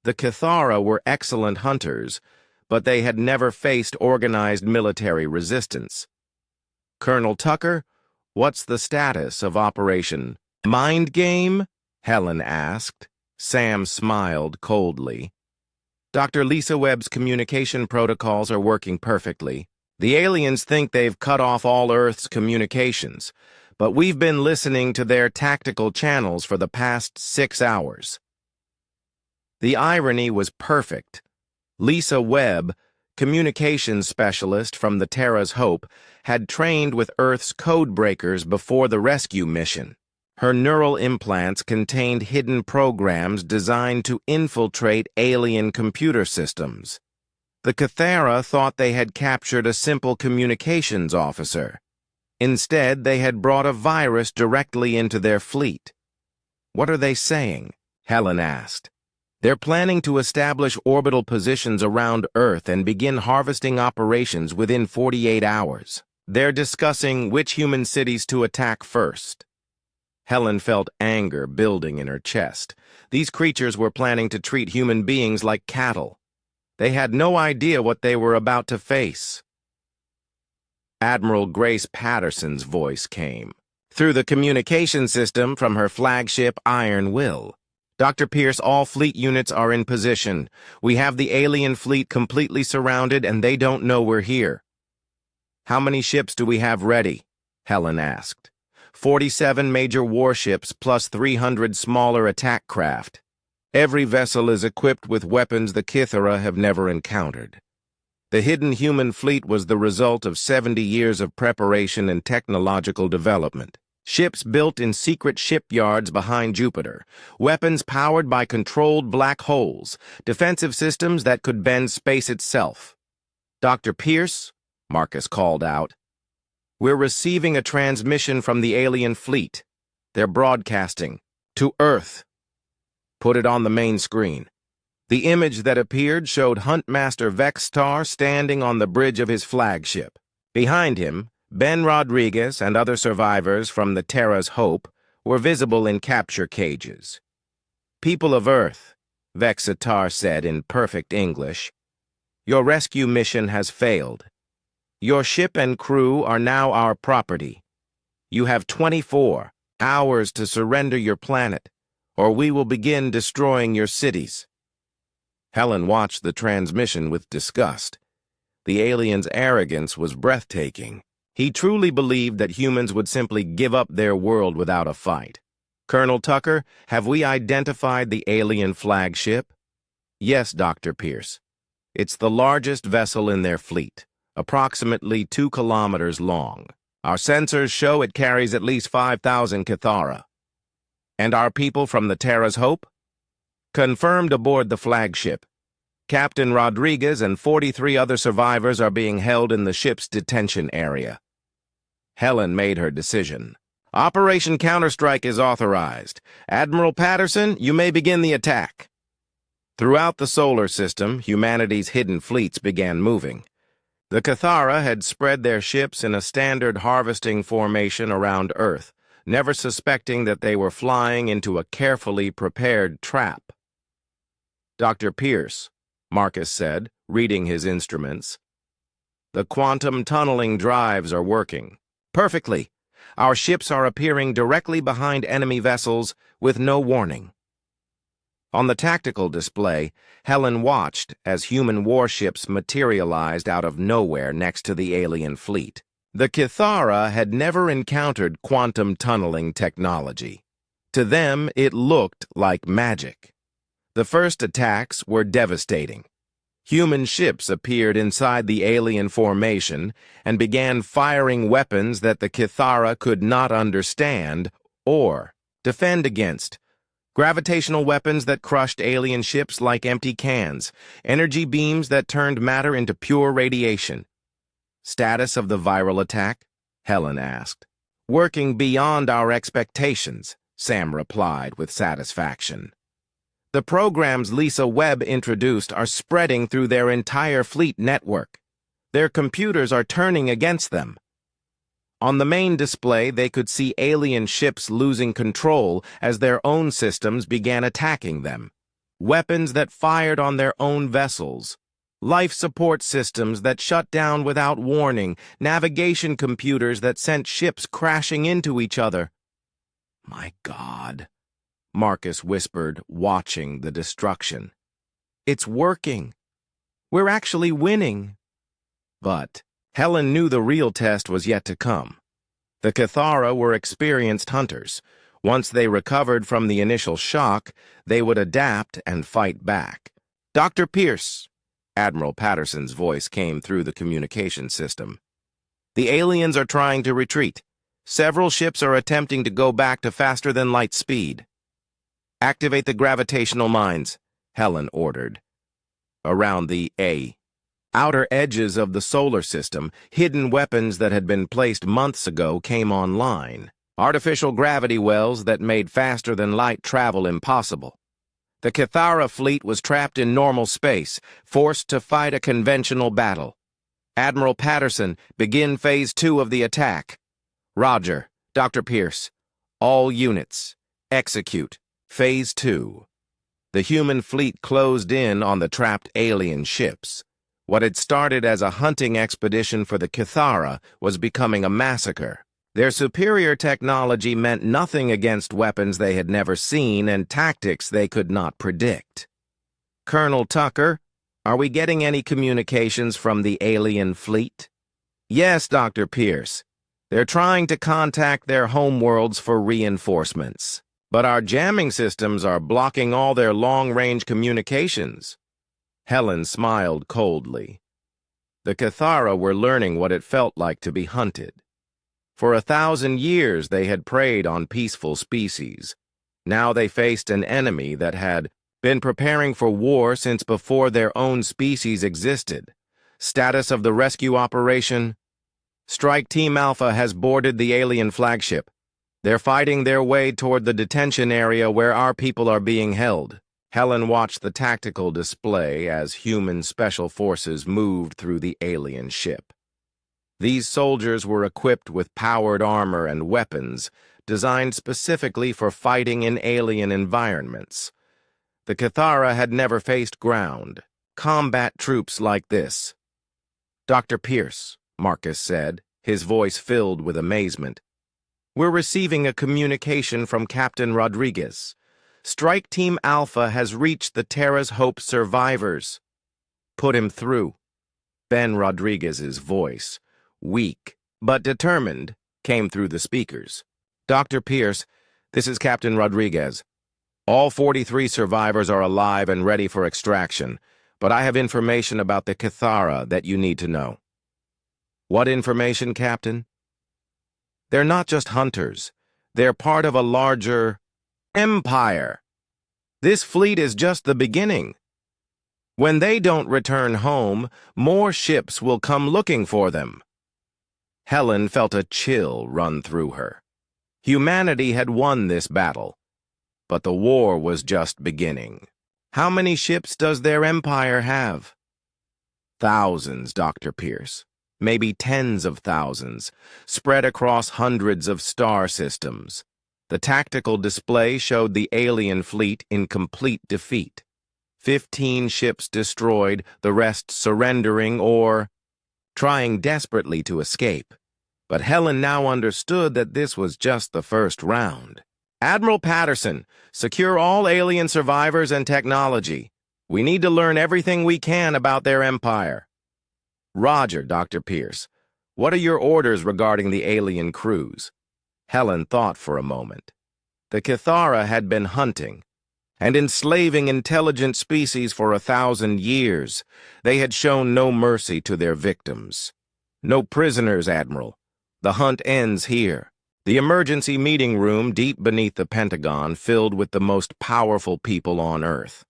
Speaker 1: The Kythera were excellent hunters, but they had never faced organized military resistance. "Colonel Tucker, what's the status of Operation Mind Game?" Helen asked. Sam smiled coldly. "Dr. Lisa Webb's communication protocols are working perfectly. The aliens think they've cut off all Earth's communications, but we've been listening to their tactical channels for the past 6 hours." The irony was perfect. Lisa Webb, communications specialist from the Terra's Hope, had trained with Earth's code breakers before the rescue mission. Her neural implants contained hidden programs designed to infiltrate alien computer systems. The Kythera thought they had captured a simple communications officer. Instead, they had brought a virus directly into their fleet. "What are they saying?" Helen asked. "They're planning to establish orbital positions around Earth and begin harvesting operations within 48 hours. They're discussing which human cities to attack first." Helen felt anger building in her chest. These creatures were planning to treat human beings like cattle. They had no idea what they were about to face. Admiral Grace Patterson's voice came through the communication system from her flagship Iron Will. "Dr. Pierce, all fleet units are in position. We have the alien fleet completely surrounded and they don't know we're here." "How many ships do we have ready?" Helen asked. 47 major warships plus 300 smaller attack craft. Every vessel is equipped with weapons the Kythera have never encountered. The hidden human fleet was the result of 70 years of preparation and technological development. Ships built in secret shipyards behind Jupiter, weapons powered by controlled black holes, defensive systems that could bend space itself. "Dr. Pierce," Marcus called out, "we're receiving a transmission from the alien fleet. They're broadcasting to Earth." "Put it on the main screen." The image that appeared showed Huntmaster Vextar standing on the bridge of his flagship. Behind him, Ben Rodriguez and other survivors from the Terra's Hope were visible in capture cages. "People of Earth," Vextar said in perfect English, "your rescue mission has failed. Your ship and crew are now our property. You have 24 hours to surrender your planet, or we will begin destroying your cities." Helen watched the transmission with disgust. The alien's arrogance was breathtaking. He truly believed that humans would simply give up their world without a fight. "Colonel Tucker, have we identified the alien flagship?" "Yes, Dr. Pierce. It's the largest vessel in their fleet, approximately 2 kilometers long. Our sensors show it carries at least 5,000 Kythera. And our people from the Terra's Hope?" "Confirmed aboard the flagship. Captain Rodriguez and 43 other survivors are being held in the ship's detention area." Helen made her decision. "Operation Counterstrike is authorized. Admiral Patterson, you may begin the attack." Throughout the solar system, humanity's hidden fleets began moving. The Kythera had spread their ships in a standard harvesting formation around Earth, never suspecting that they were flying into a carefully prepared trap. "Dr. Pierce," Marcus said, reading his instruments, "the quantum tunneling drives are working perfectly. Our ships are appearing directly behind enemy vessels with no warning." On the tactical display, Helen watched as human warships materialized out of nowhere next to the alien fleet. The Kithara had never encountered quantum tunneling technology. To them, it looked like magic. The first attacks were devastating. Human ships appeared inside the alien formation and began firing weapons that the Kithara could not understand or defend against. Gravitational weapons that crushed alien ships like empty cans, energy beams that turned matter into pure radiation. Status of the viral attack? Helen asked. Working beyond our expectations, Sam replied with satisfaction. The programs Lisa Webb introduced are spreading through their entire fleet network. Their computers are turning against them. On the main display, they could see alien ships losing control as their own systems began attacking them. Weapons that fired on their own vessels. Life support systems that shut down without warning. Navigation computers that sent ships crashing into each other. My God, Marcus whispered, watching the destruction. It's working. We're actually winning. But Helen knew the real test was yet to come. The Kithara were experienced hunters. Once they recovered from the initial shock, they would adapt and fight back. Dr. Pierce, Admiral Patterson's voice came through the communication system. The aliens are trying to retreat. Several ships are attempting to go back to faster-than-light speed. Activate the gravitational mines, Helen ordered. Around the outer edges of the solar system, hidden weapons that had been placed months ago came online. Artificial gravity wells that made faster-than-light travel impossible. The Kithara fleet was trapped in normal space, forced to fight a conventional battle. Admiral Patterson, begin Phase 2 of the attack. Roger, Dr. Pierce. All units, execute. Phase 2. The human fleet closed in on the trapped alien ships. What had started as a hunting expedition for the Kithara was becoming a massacre. Their superior technology meant nothing against weapons they had never seen and tactics they could not predict. Colonel Tucker, are we getting any communications from the alien fleet? Yes, Dr. Pierce. They're trying to contact their homeworlds for reinforcements. But our jamming systems are blocking all their long-range communications. Helen smiled coldly. The Kithara were learning what it felt like to be hunted. For 1,000 years they had preyed on peaceful species. Now they faced an enemy that had been preparing for war since before their own species existed. Status of the rescue operation? Strike Team Alpha has boarded the alien flagship. They're fighting their way toward the detention area where our people are being held. Helen watched the tactical display as human special forces moved through the alien ship. These soldiers were equipped with powered armor and weapons designed specifically for fighting in alien environments. The Kithara had never faced ground, combat troops like this. Dr. Pierce, Marcus said, his voice filled with amazement. We're receiving a communication from Captain Rodriguez. Strike Team Alpha has reached the Terra's Hope survivors. Put him through. Ben Rodriguez's voice, weak but determined, came through the speakers. Dr. Pierce, this is Captain Rodriguez. All 43 survivors are alive and ready for extraction, but I have information about the Kithara that you need to know. What information, Captain? They're not just hunters. They're part of a larger empire. This fleet is just the beginning. When they don't return home, more ships will come looking for them. Helen felt a chill run through her. Humanity had won this battle, but the war was just beginning. How many ships does their empire have? Thousands, Dr. Pierce. Maybe tens of thousands, spread across hundreds of star systems. The tactical display showed the alien fleet in complete defeat. 15 ships destroyed, the rest surrendering or trying desperately to escape. But Helen now understood that this was just the first round. Admiral Patterson, secure all alien survivors and technology. We need to learn everything we can about their empire. Roger, Dr. Pierce. What are your orders regarding the alien crews? Helen thought for a moment. The Cathara had been hunting and enslaving intelligent species for 1,000 years. They had shown no mercy to their victims. No prisoners, Admiral. The hunt ends here. The emergency meeting room deep beneath the Pentagon filled with the most powerful people on Earth.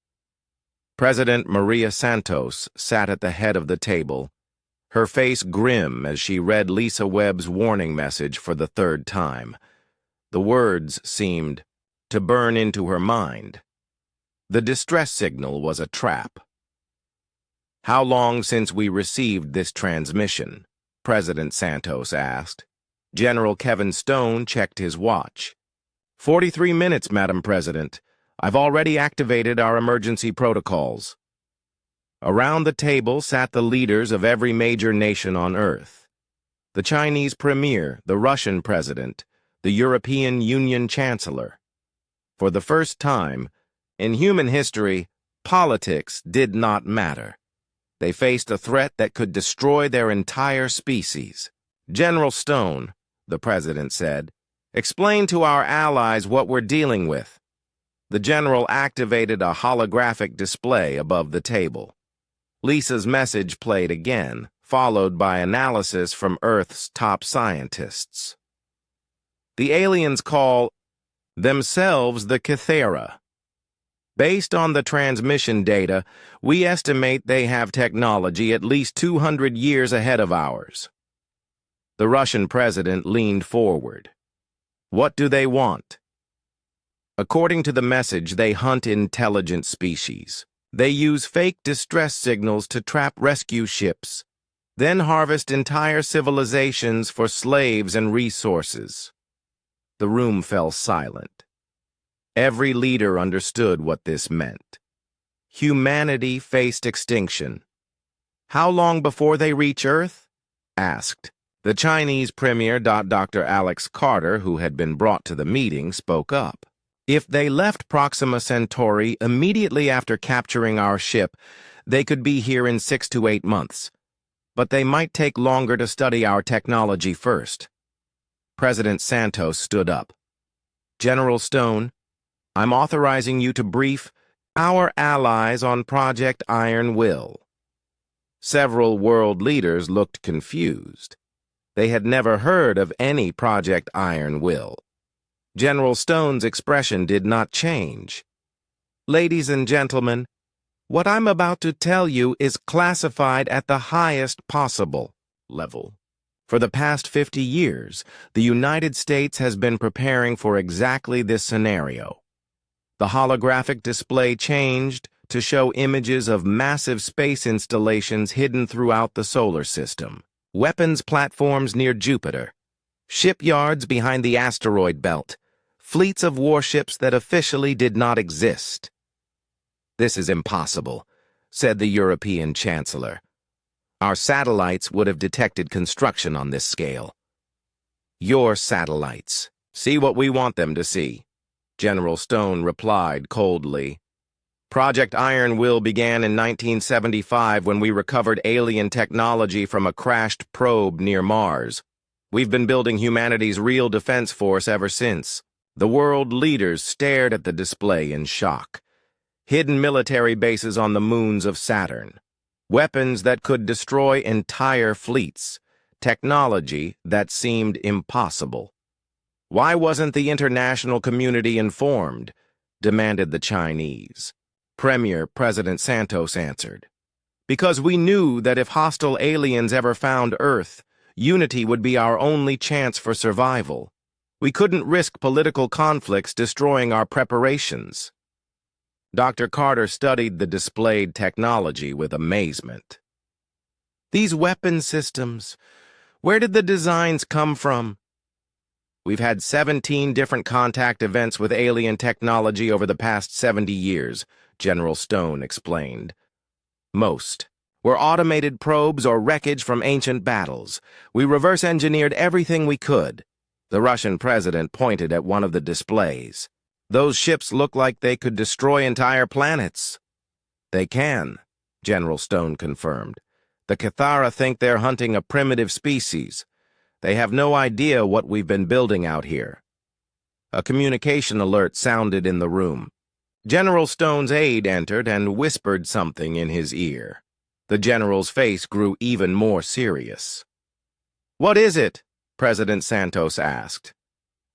Speaker 1: President Maria Santos sat at the head of the table, her face grim as she read Lisa Webb's warning message for the third time. The words seemed to burn into her mind. The distress signal was a trap. How long since we received this transmission? President Santos asked. General Kevin Stone checked his watch. 43 minutes, Madam President. I've already activated our emergency protocols. Around the table sat the leaders of every major nation on Earth. The Chinese Premier, the Russian President, the European Union Chancellor. For the first time, in human history, politics did not matter. They faced a threat that could destroy their entire species. General Stone, the President said, explain to our allies what we're dealing with. The General activated a holographic display above the table. Lisa's message played again, followed by analysis from Earth's top scientists. The aliens call themselves the Cathara. Based on the transmission data, we estimate they have technology at least 200 years ahead of ours. The Russian president leaned forward. What do they want? According to the message, they hunt intelligent species. They use fake distress signals to trap rescue ships, then harvest entire civilizations for slaves and resources. The room fell silent. Every leader understood what this meant. Humanity faced extinction. How long before they reach Earth? Asked. The Chinese Premier, Dr. Alex Carter, who had been brought to the meeting, spoke up. If they left Proxima Centauri immediately after capturing our ship, they could be here in 6 to 8 months. But they might take longer to study our technology first. President Santos stood up. General Stone, I'm authorizing you to brief our allies on Project Iron Will. Several world leaders looked confused. They had never heard of any Project Iron Will. General Stone's expression did not change. Ladies and gentlemen, what I'm about to tell you is classified at the highest possible level. For the past 50 years, the United States has been preparing for exactly this scenario. The holographic display changed to show images of massive space installations hidden throughout the solar system. Weapons platforms near Jupiter, shipyards behind the asteroid belt, fleets of warships that officially did not exist. This is impossible, said the European Chancellor. Our satellites would have detected construction on this scale. Your satellites. See what we want them to see, General Stone replied coldly. Project Iron Will began in 1975 when we recovered alien technology from a crashed probe near Mars. We've been building humanity's real defense force ever since. The world leaders stared at the display in shock. Hidden military bases on the moons of Saturn. Weapons that could destroy entire fleets. Technology that seemed impossible. Why wasn't the international community informed? Demanded the Chinese. Premier President Santos answered. Because we knew that if hostile aliens ever found Earth, unity would be our only chance for survival. We couldn't risk political conflicts destroying our preparations. Dr. Carter studied the displayed technology with amazement. These weapon systems, where did the designs come from? We've had 17 different contact events with alien technology over the past 70 years, General Stone explained. Most were automated probes or wreckage from ancient battles. We reverse-engineered everything we could. The Russian president pointed at one of the displays. Those ships look like they could destroy entire planets. They can, General Stone confirmed. The Cathara think they're hunting a primitive species. They have no idea what we've been building out here. A communication alert sounded in the room. General Stone's aide entered and whispered something in his ear. The general's face grew even more serious. "What is it?" President Santos asked.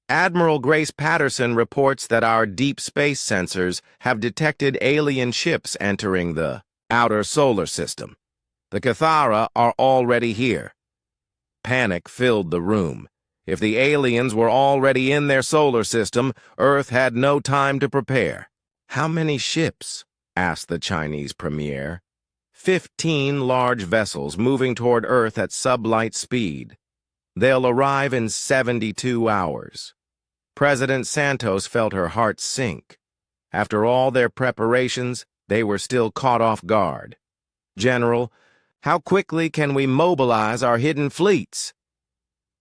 Speaker 1: "Admiral Grace Patterson reports that our deep space sensors have detected alien ships entering the outer solar system. The Cathara are already here." Panic filled the room. If the aliens were already in their solar system, Earth had no time to prepare. "How many ships?" asked the Chinese premier. 15 large vessels moving toward Earth at sublight speed. They'll arrive in 72 hours. President Santos felt her heart sink. After all their preparations, they were still caught off guard. "General, how quickly can we mobilize our hidden fleets?"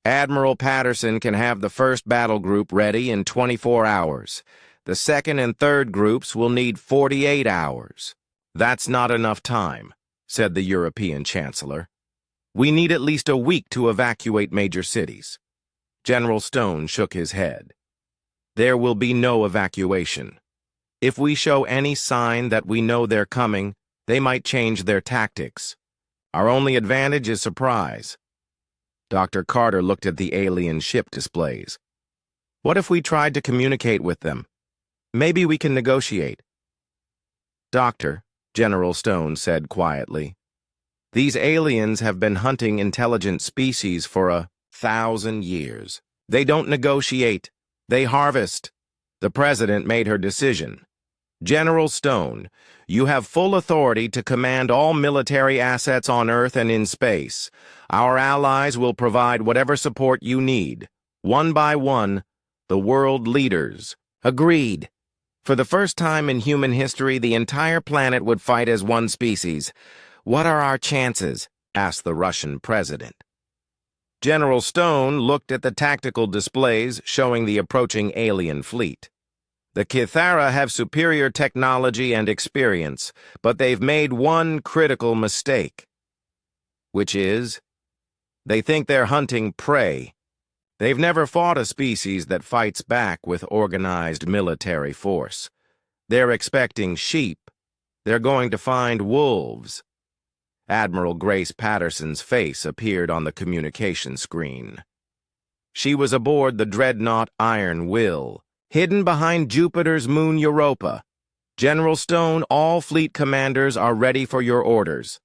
Speaker 1: "Admiral Patterson can have the first battle group ready in 24 hours. The second and third groups will need 48 hours. "That's not enough time," said the European Chancellor. "We need at least a week to evacuate major cities." General Stone shook his head. "There will be no evacuation. If we show any sign that we know they're coming, they might change their tactics. Our only advantage is surprise." Dr. Carter looked at the alien ship displays. "What if we tried to communicate with them? Maybe we can negotiate." "Doctor," General Stone said quietly, "these aliens have been hunting intelligent species for 1,000 years. They don't negotiate. They harvest." The president made her decision. "General Stone, you have full authority to command all military assets on Earth and in space. Our allies will provide whatever support you need. One by one, the world leaders." "Agreed." For the first time in human history, the entire planet would fight as one species. "What are our chances?" asked the Russian president. General Stone looked at the tactical displays showing the approaching alien fleet. "The Cathara have superior technology and experience, but they've made one critical mistake. Which is, they think they're hunting prey. They've never fought a species that fights back with organized military force. They're expecting sheep. They're going to find wolves." Admiral Grace Patterson's face appeared on the communication screen. She was aboard the dreadnought Iron Will, hidden behind Jupiter's moon Europa. "General Stone, all fleet commanders are ready for your orders.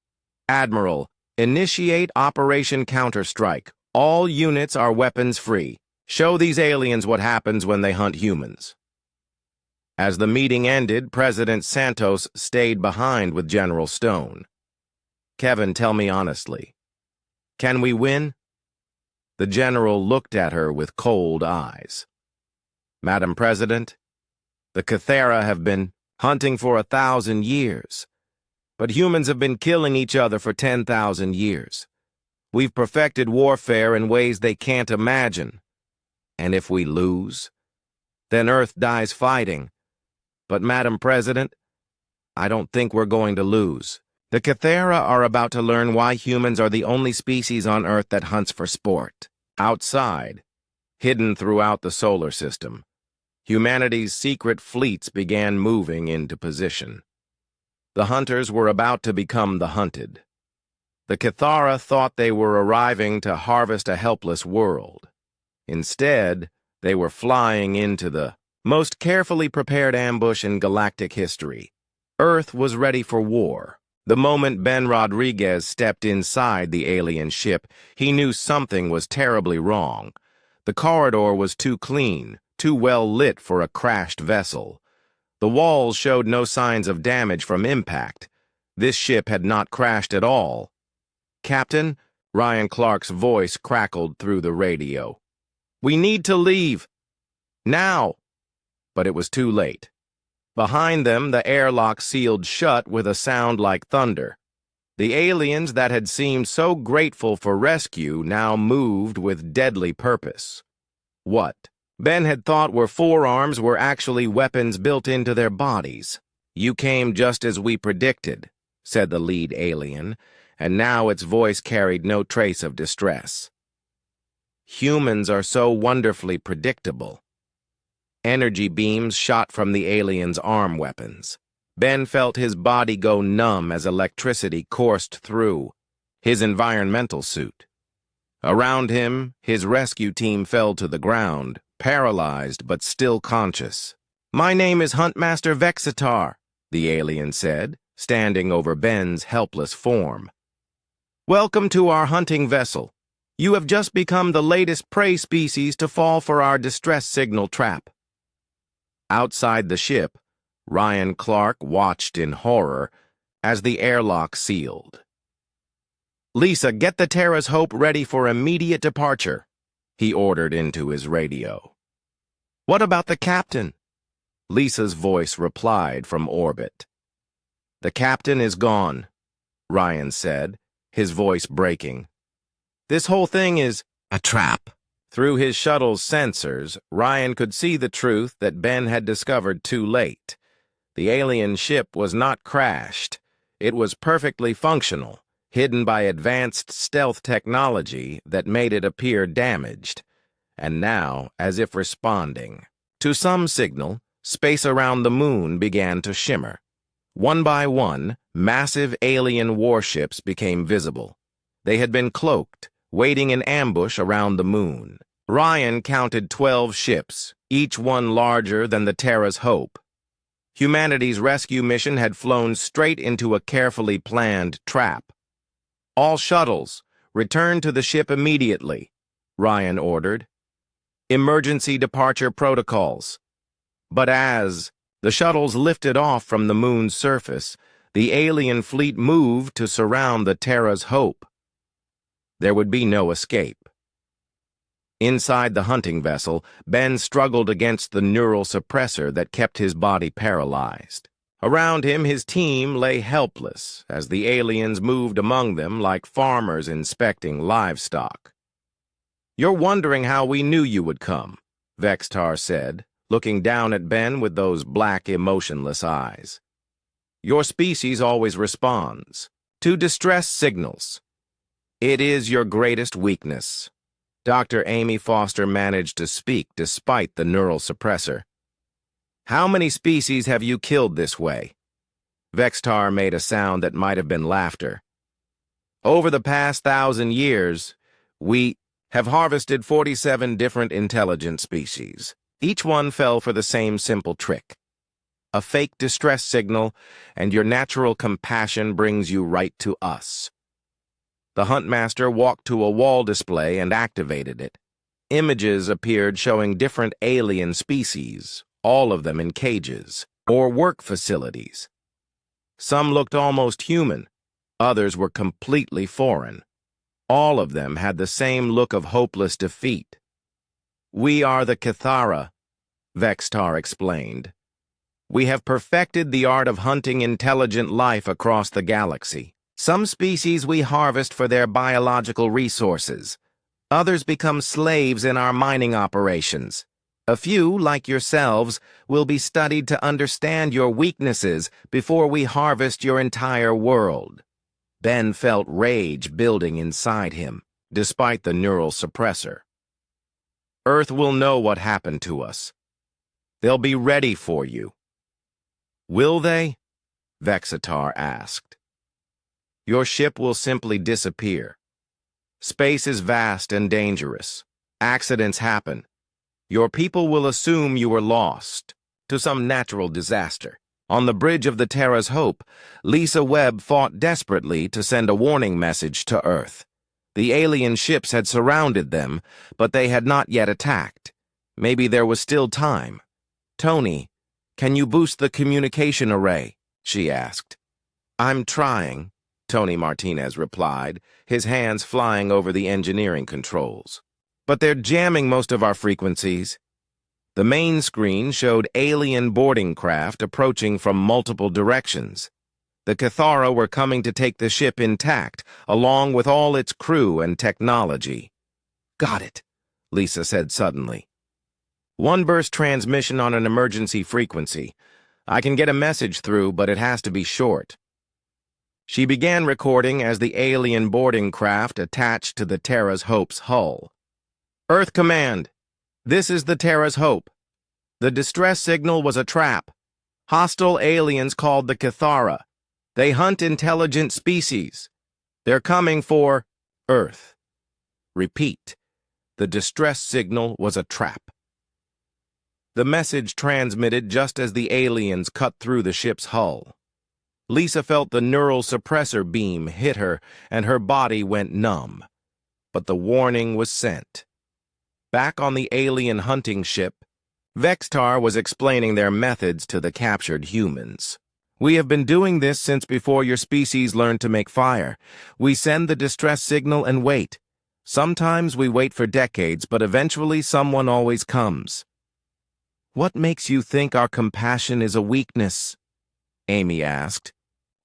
Speaker 1: Admiral, initiate Operation Counterstrike. All units are weapons-free. Show these aliens what happens when they hunt humans." As the meeting ended, President Santos stayed behind with General Stone. "Kevin, tell me honestly. Can we win?" The general looked at her with cold eyes. "Madam President, the Cathara have been hunting for 1,000 years, but humans have been killing each other for 10,000 years. We've perfected warfare in ways they can't imagine. And if we lose, then Earth dies fighting. But, Madam President, I don't think we're going to lose. The Cathara are about to learn why humans are the only species on Earth that hunts for sport. Outside, hidden throughout the solar system, humanity's secret fleets began moving into position. The hunters were about to become the hunted. The Cathara thought they were arriving to harvest a helpless world. Instead, they were flying into the most carefully prepared ambush in galactic history. Earth was ready for war. The moment Ben Rodriguez stepped inside the alien ship, he knew something was terribly wrong. The corridor was too clean, too well lit for a crashed vessel. The walls showed no signs of damage from impact. This ship had not crashed at all. "Captain," Ryan Clark's voice crackled through the radio. "We need to leave. Now!" But it was too late. Behind them, the airlock sealed shut with a sound like thunder. The aliens that had seemed so grateful for rescue now moved with deadly purpose. What Ben had thought were forearms were actually weapons built into their bodies. "You came just as we predicted," said the lead alien, and now its voice carried no trace of distress. "Humans are so wonderfully predictable." Energy beams shot from the alien's arm weapons. Ben felt his body go numb as electricity coursed through his environmental suit. Around him, his rescue team fell to the ground, paralyzed but still conscious. "My name is Huntmaster Vexitar," the alien said, standing over Ben's helpless form. "Welcome to our hunting vessel. You have just become the latest prey species to fall for our distress signal trap." Outside the ship, Ryan Clark watched in horror as the airlock sealed. "Lisa, get the Terra's Hope ready for immediate departure," he ordered into his radio. "What about the captain?" Lisa's voice replied from orbit. "The captain is gone," Ryan said, his voice breaking. "This whole thing is a trap." Through his shuttle's sensors, Ryan could see the truth that Ben had discovered too late. The alien ship was not crashed. It was perfectly functional, hidden by advanced stealth technology that made it appear damaged. And now, as if responding to some signal, space around the moon began to shimmer. One by one, massive alien warships became visible. They had been cloaked, waiting in ambush around the moon. Ryan counted 12 ships, each one larger than the Terra's Hope. Humanity's rescue mission had flown straight into a carefully planned trap. "All shuttles, return to the ship immediately," Ryan ordered. "Emergency departure protocols." But as the shuttles lifted off from the moon's surface, the alien fleet moved to surround the Terra's Hope. There would be no escape. Inside the hunting vessel, Ben struggled against the neural suppressor that kept his body paralyzed. Around him, his team lay helpless as the aliens moved among them like farmers inspecting livestock. "You're wondering how we knew you would come," Vexitar said, looking down at Ben with those black, emotionless eyes. "Your species always responds to distress signals. It is your greatest weakness." Dr. Amy Foster managed to speak despite the neural suppressor. "How many species have you killed this way?" Vexitar made a sound that might have been laughter. "Over the past 1,000 years, we have harvested 47 different intelligent species. Each one fell for the same simple trick. A fake distress signal, and your natural compassion brings you right to us." The Huntmaster walked to a wall display and activated it. Images appeared showing different alien species, all of them in cages or work facilities. Some looked almost human, others were completely foreign. All of them had the same look of hopeless defeat. "We are the Cathara," Vexitar explained. "We have perfected the art of hunting intelligent life across the galaxy. Some species we harvest for their biological resources. Others become slaves in our mining operations. A few, like yourselves, will be studied to understand your weaknesses before we harvest your entire world." Ben felt rage building inside him, despite the neural suppressor. "Earth will know what happened to us. They'll be ready for you." "Will they?" Vexitar asked. "Your ship will simply disappear. Space is vast and dangerous. Accidents happen. Your people will assume you were lost to some natural disaster." On the bridge of the Terra's Hope, Lisa Webb fought desperately to send a warning message to Earth. The alien ships had surrounded them, but they had not yet attacked. Maybe there was still time. "Tony, can you boost the communication array?" she asked. "I'm trying," Tony Martinez replied, his hands flying over the engineering controls. "But they're jamming most of our frequencies." The main screen showed alien boarding craft approaching from multiple directions. The Cathara were coming to take the ship intact, along with all its crew and technology. "Got it," Lisa said suddenly. One burst transmission on an emergency frequency. I can get a message through, but it has to be short. She began recording as the alien boarding craft attached to the Terra's Hope's hull. Earth Command, this is the Terra's Hope. The distress signal was a trap. Hostile aliens called the Cathara. They hunt intelligent species. They're coming for Earth. Repeat, the distress signal was a trap. The message transmitted just as the aliens cut through the ship's hull. Lisa felt the neural suppressor beam hit her and her body went numb. But the warning was sent. Back on the alien hunting ship, Vextar was explaining their methods to the captured humans. We have been doing this since before your species learned to make fire. We send the distress signal and wait. Sometimes we wait for decades, but eventually someone always comes. What makes you think our compassion is a weakness? Amy asked.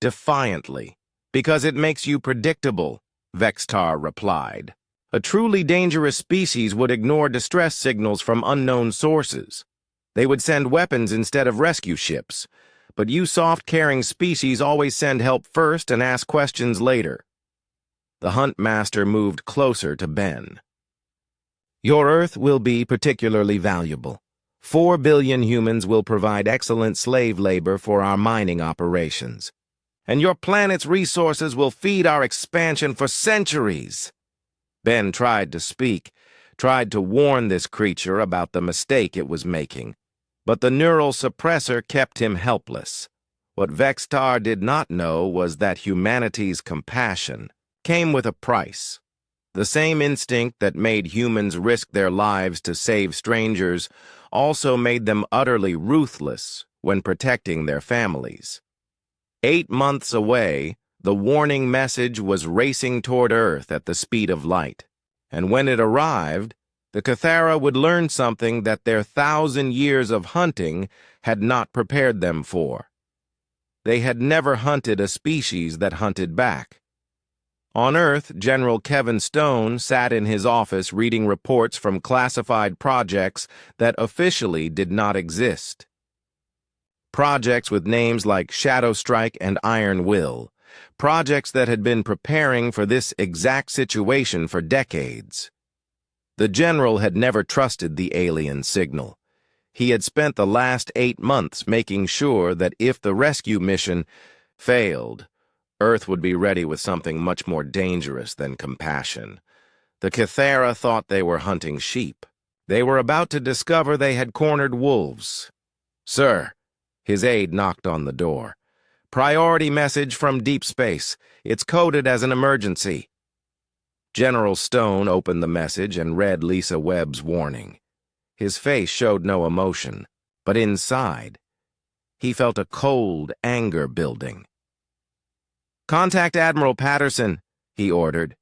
Speaker 1: Defiantly. Because it makes you predictable, Vextar replied. A truly dangerous species would ignore distress signals from unknown sources. They would send weapons instead of rescue ships. But you soft-caring species always send help first and ask questions later. The Hunt Master moved closer to Ben. Your Earth will be particularly valuable. 4 billion humans will provide excellent slave labor for our mining operations. And your planet's resources will feed our expansion for centuries. Ben tried to speak, tried to warn this creature about the mistake it was making, but the neural suppressor kept him helpless. What Vextar did not know was that humanity's compassion came with a price. The same instinct that made humans risk their lives to save strangers also made them utterly ruthless when protecting their families. 8 months away, the warning message was racing toward Earth at the speed of light. And when it arrived, the Cathara would learn something that their 1,000 years of hunting had not prepared them for. They had never hunted a species that hunted back. On Earth, General Kevin Stone sat in his office reading reports from classified projects that officially did not exist. Projects with names like Shadow Strike and Iron Will. Projects that had been preparing for this exact situation for decades. The general had never trusted the alien signal. He had spent the last 8 months making sure that if the rescue mission failed, Earth would be ready with something much more dangerous than compassion. The Cathara thought they were hunting sheep. They were about to discover they had cornered wolves. Sir, his aide knocked on the door. Priority message from deep space. It's coded as an emergency. General Stone opened the message and read Lisa Webb's warning. His face showed no emotion, but inside, he felt a cold anger building. Contact Admiral Patterson, he ordered.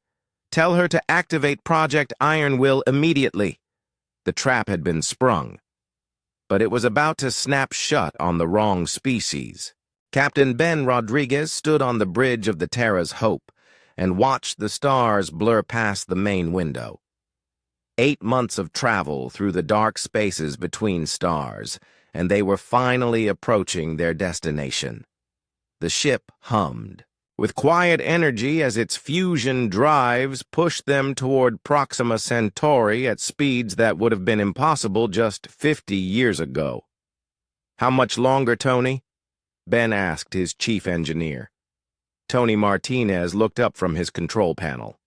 Speaker 1: Tell her to activate Project Iron Will immediately. The trap had been sprung, but it was about to snap shut on the wrong species. Captain Ben Rodriguez stood on the bridge of the Terra's Hope and watched the stars blur past the main window. 8 months of travel through the dark spaces between stars, and they were finally approaching their destination. The ship hummed, with quiet energy as its fusion drives pushed them toward Proxima Centauri at speeds that would have been impossible just 50 years ago. How much longer, Tony? Ben asked his chief engineer. Tony Martinez looked up from his control panel.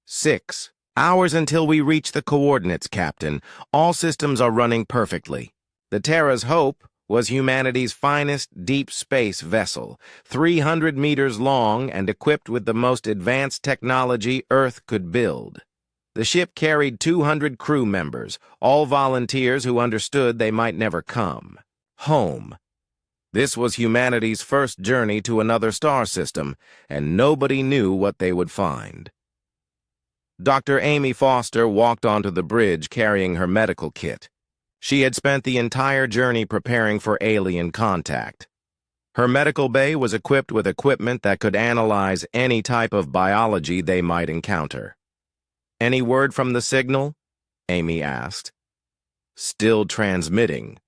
Speaker 1: 6 hours until we reach the coordinates, Captain. All systems are running perfectly. The Terra's Hope was humanity's finest deep space vessel, 300 meters long and equipped with the most advanced technology Earth could build. The ship carried 200 crew members, all volunteers who understood they might never come home. This was humanity's first journey to another star system, and nobody knew what they would find. Dr. Amy Foster walked onto the bridge carrying her medical kit. She had spent the entire journey preparing for alien contact. Her medical bay was equipped with equipment that could analyze any type of biology they might encounter. Any word from the signal? Amy asked. Still transmitting,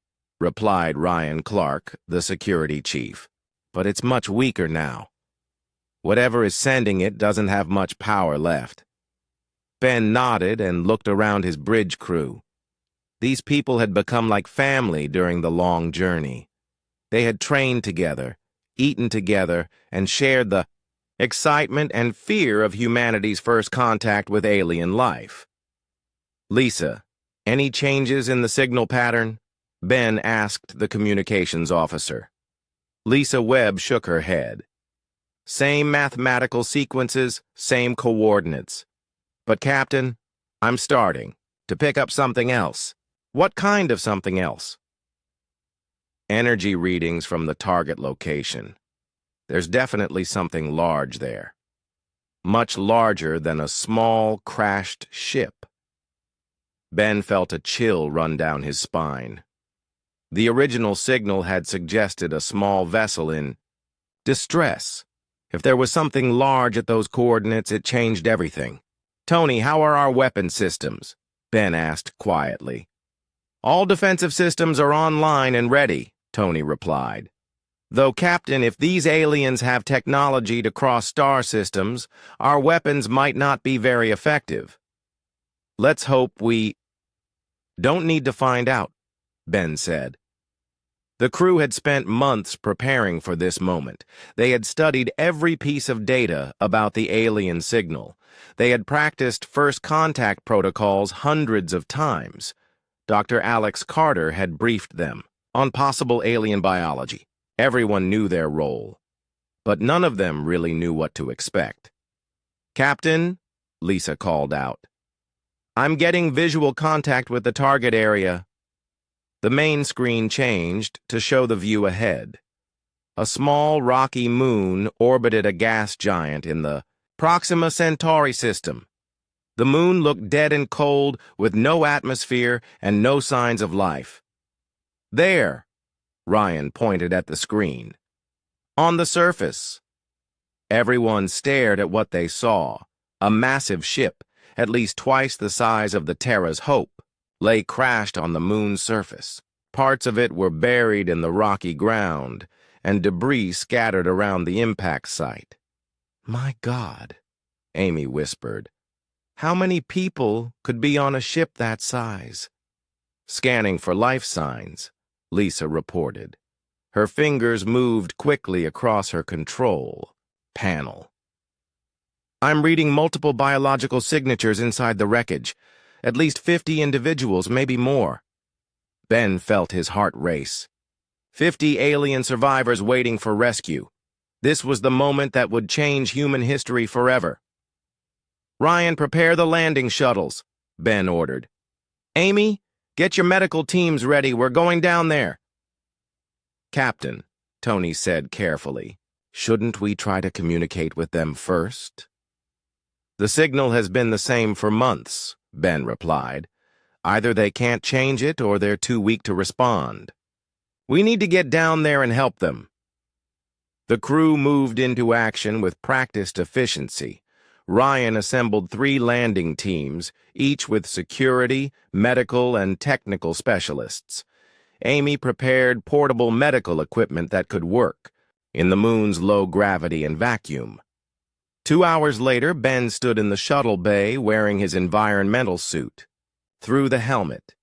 Speaker 1: replied Ryan Clark, the security chief. But it's much weaker now. Whatever is sending it doesn't have much power left. Ben nodded and looked around his bridge crew. These people had become like family during the long journey. They had trained together, eaten together, and shared the excitement and fear of humanity's first contact with alien life. Lisa, any changes in the signal pattern? Ben asked the communications officer. Lisa Webb shook her head. Same mathematical sequences, same coordinates. But, Captain, I'm starting to pick up something else. What kind of something else? Energy readings from the target location. There's definitely something large there. Much larger than a small, crashed ship. Ben felt a chill run down his spine. The original signal had suggested a small vessel in distress. If there was something large at those coordinates, it changed everything. Tony, how are our weapon systems? Ben asked quietly. All defensive systems are online and ready, Tony replied. Though, Captain, if these aliens have technology to cross star systems, our weapons might not be very effective. Let's hope we don't need to find out, Ben said. The crew had spent months preparing for this moment. They had studied every piece of data about the alien signal. They had practiced first contact protocols hundreds of times. Dr. Alex Carter had briefed them on possible alien biology. Everyone knew their role, but none of them really knew what to expect. Captain, Lisa called out. I'm getting visual contact with the target area. The main screen changed to show the view ahead. A small, rocky moon orbited a gas giant in the Proxima Centauri system. The moon looked dead and cold, with no atmosphere and no signs of life. There, Ryan pointed at the screen. On the surface. Everyone stared at what they saw. A massive ship, at least twice the size of the Terra's Hope, lay crashed on the moon's surface. Parts of it were buried in the rocky ground, and debris scattered around the impact site. My God, Amy whispered. How many people could be on a ship that size? Scanning for life signs, Lisa reported. Her fingers moved quickly across her control panel. I'm reading multiple biological signatures inside the wreckage. At least 50 individuals, maybe more. Ben felt his heart race. 50 alien survivors waiting for rescue. This was the moment that would change human history forever. Ryan, prepare the landing shuttles, Ben ordered. Amy, get your medical teams ready. We're going down there. Captain, Tony said carefully, shouldn't we try to communicate with them first? The signal has been the same for months, Ben replied. Either they can't change it or they're too weak to respond. We need to get down there and help them. The crew moved into action with practiced efficiency. Ryan assembled 3 landing teams, each with security, medical, and technical specialists. Amy prepared portable medical equipment that could work in the moon's low gravity and vacuum. 2 hours later, Ben stood in the shuttle bay wearing his environmental suit. Through the helmet,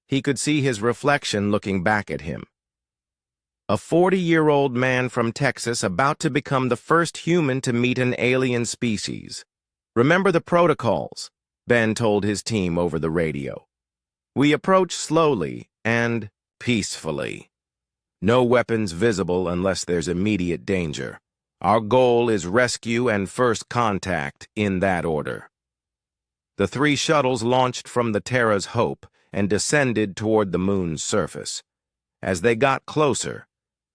Speaker 1: he could see his reflection looking back at him. A 40-year-old man from Texas about to become the first human to meet an alien species. Remember the protocols, Ben told his team over the radio. We approach slowly and peacefully. No weapons visible unless there's immediate danger. Our goal is rescue and first contact in that order. The 3 shuttles launched from the Terra's Hope and descended toward the moon's surface. As they got closer,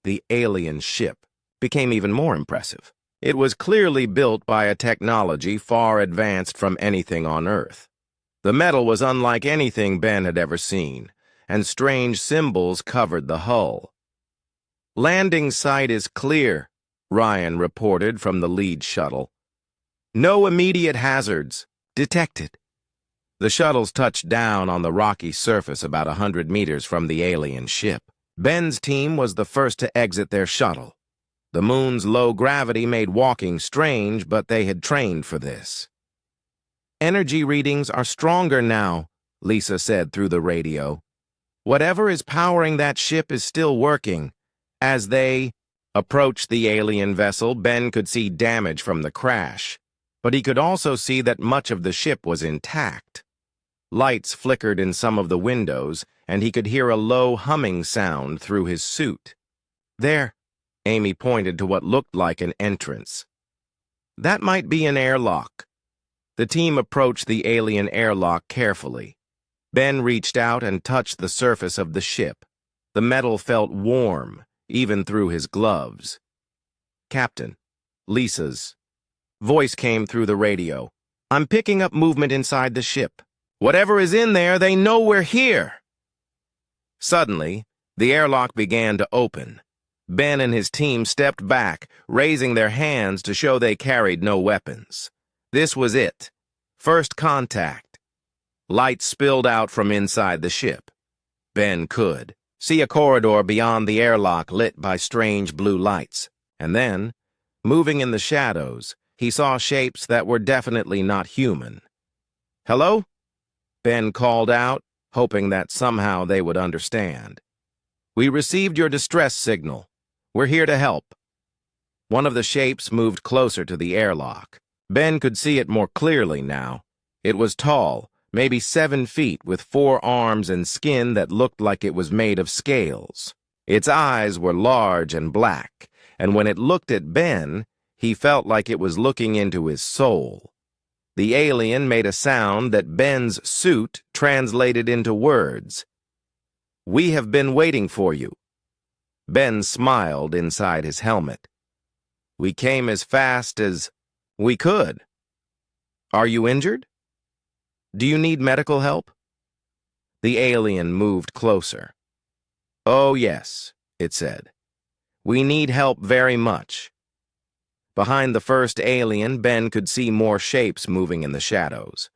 Speaker 1: the alien ship became even more impressive. It was clearly built by a technology far advanced from anything on Earth. The metal was unlike anything Ben had ever seen, and strange symbols covered the hull. Landing site is clear, Ryan reported from the lead shuttle. No immediate hazards detected. The shuttles touched down on the rocky surface about 100 meters from the alien ship. Ben's team was the first to exit their shuttle. The moon's low gravity made walking strange, but they had trained for this. "Energy readings are stronger now," Lisa said through the radio. "Whatever is powering that ship is still working." As they approached the alien vessel, Ben could see damage from the crash, but he could also see that much of the ship was intact. Lights flickered in some of the windows, and he could hear a low humming sound through his suit. "There," Amy pointed to what looked like an entrance. "That might be an airlock." The team approached the alien airlock carefully. Ben reached out and touched the surface of the ship. The metal felt warm, even through his gloves. "Captain," Lisa's voice came through the radio. "I'm picking up movement inside the ship. Whatever is in there, they know we're here." Suddenly, the airlock began to open. Ben and his team stepped back, raising their hands to show they carried no weapons. This was it. First contact. Light spilled out from inside the ship. Ben could see a corridor beyond the airlock lit by strange blue lights. And then, moving in the shadows, he saw shapes that were definitely not human. "Hello?" Ben called out, hoping that somehow they would understand. "We received your distress signal. We're here to help." One of the shapes moved closer to the airlock. Ben could see it more clearly now. It was tall, maybe 7 feet, with 4 arms and skin that looked like it was made of scales. Its eyes were large and black, and when it looked at Ben, he felt like it was looking into his soul. The alien made a sound that Ben's suit translated into words. "We have been waiting for you." Ben smiled inside his helmet. "We came as fast as we could." "Are you injured? Do you need medical help?" The alien moved closer. "Oh, yes," it said. "We need help very much." Behind the first alien, Ben could see more shapes moving in the shadows.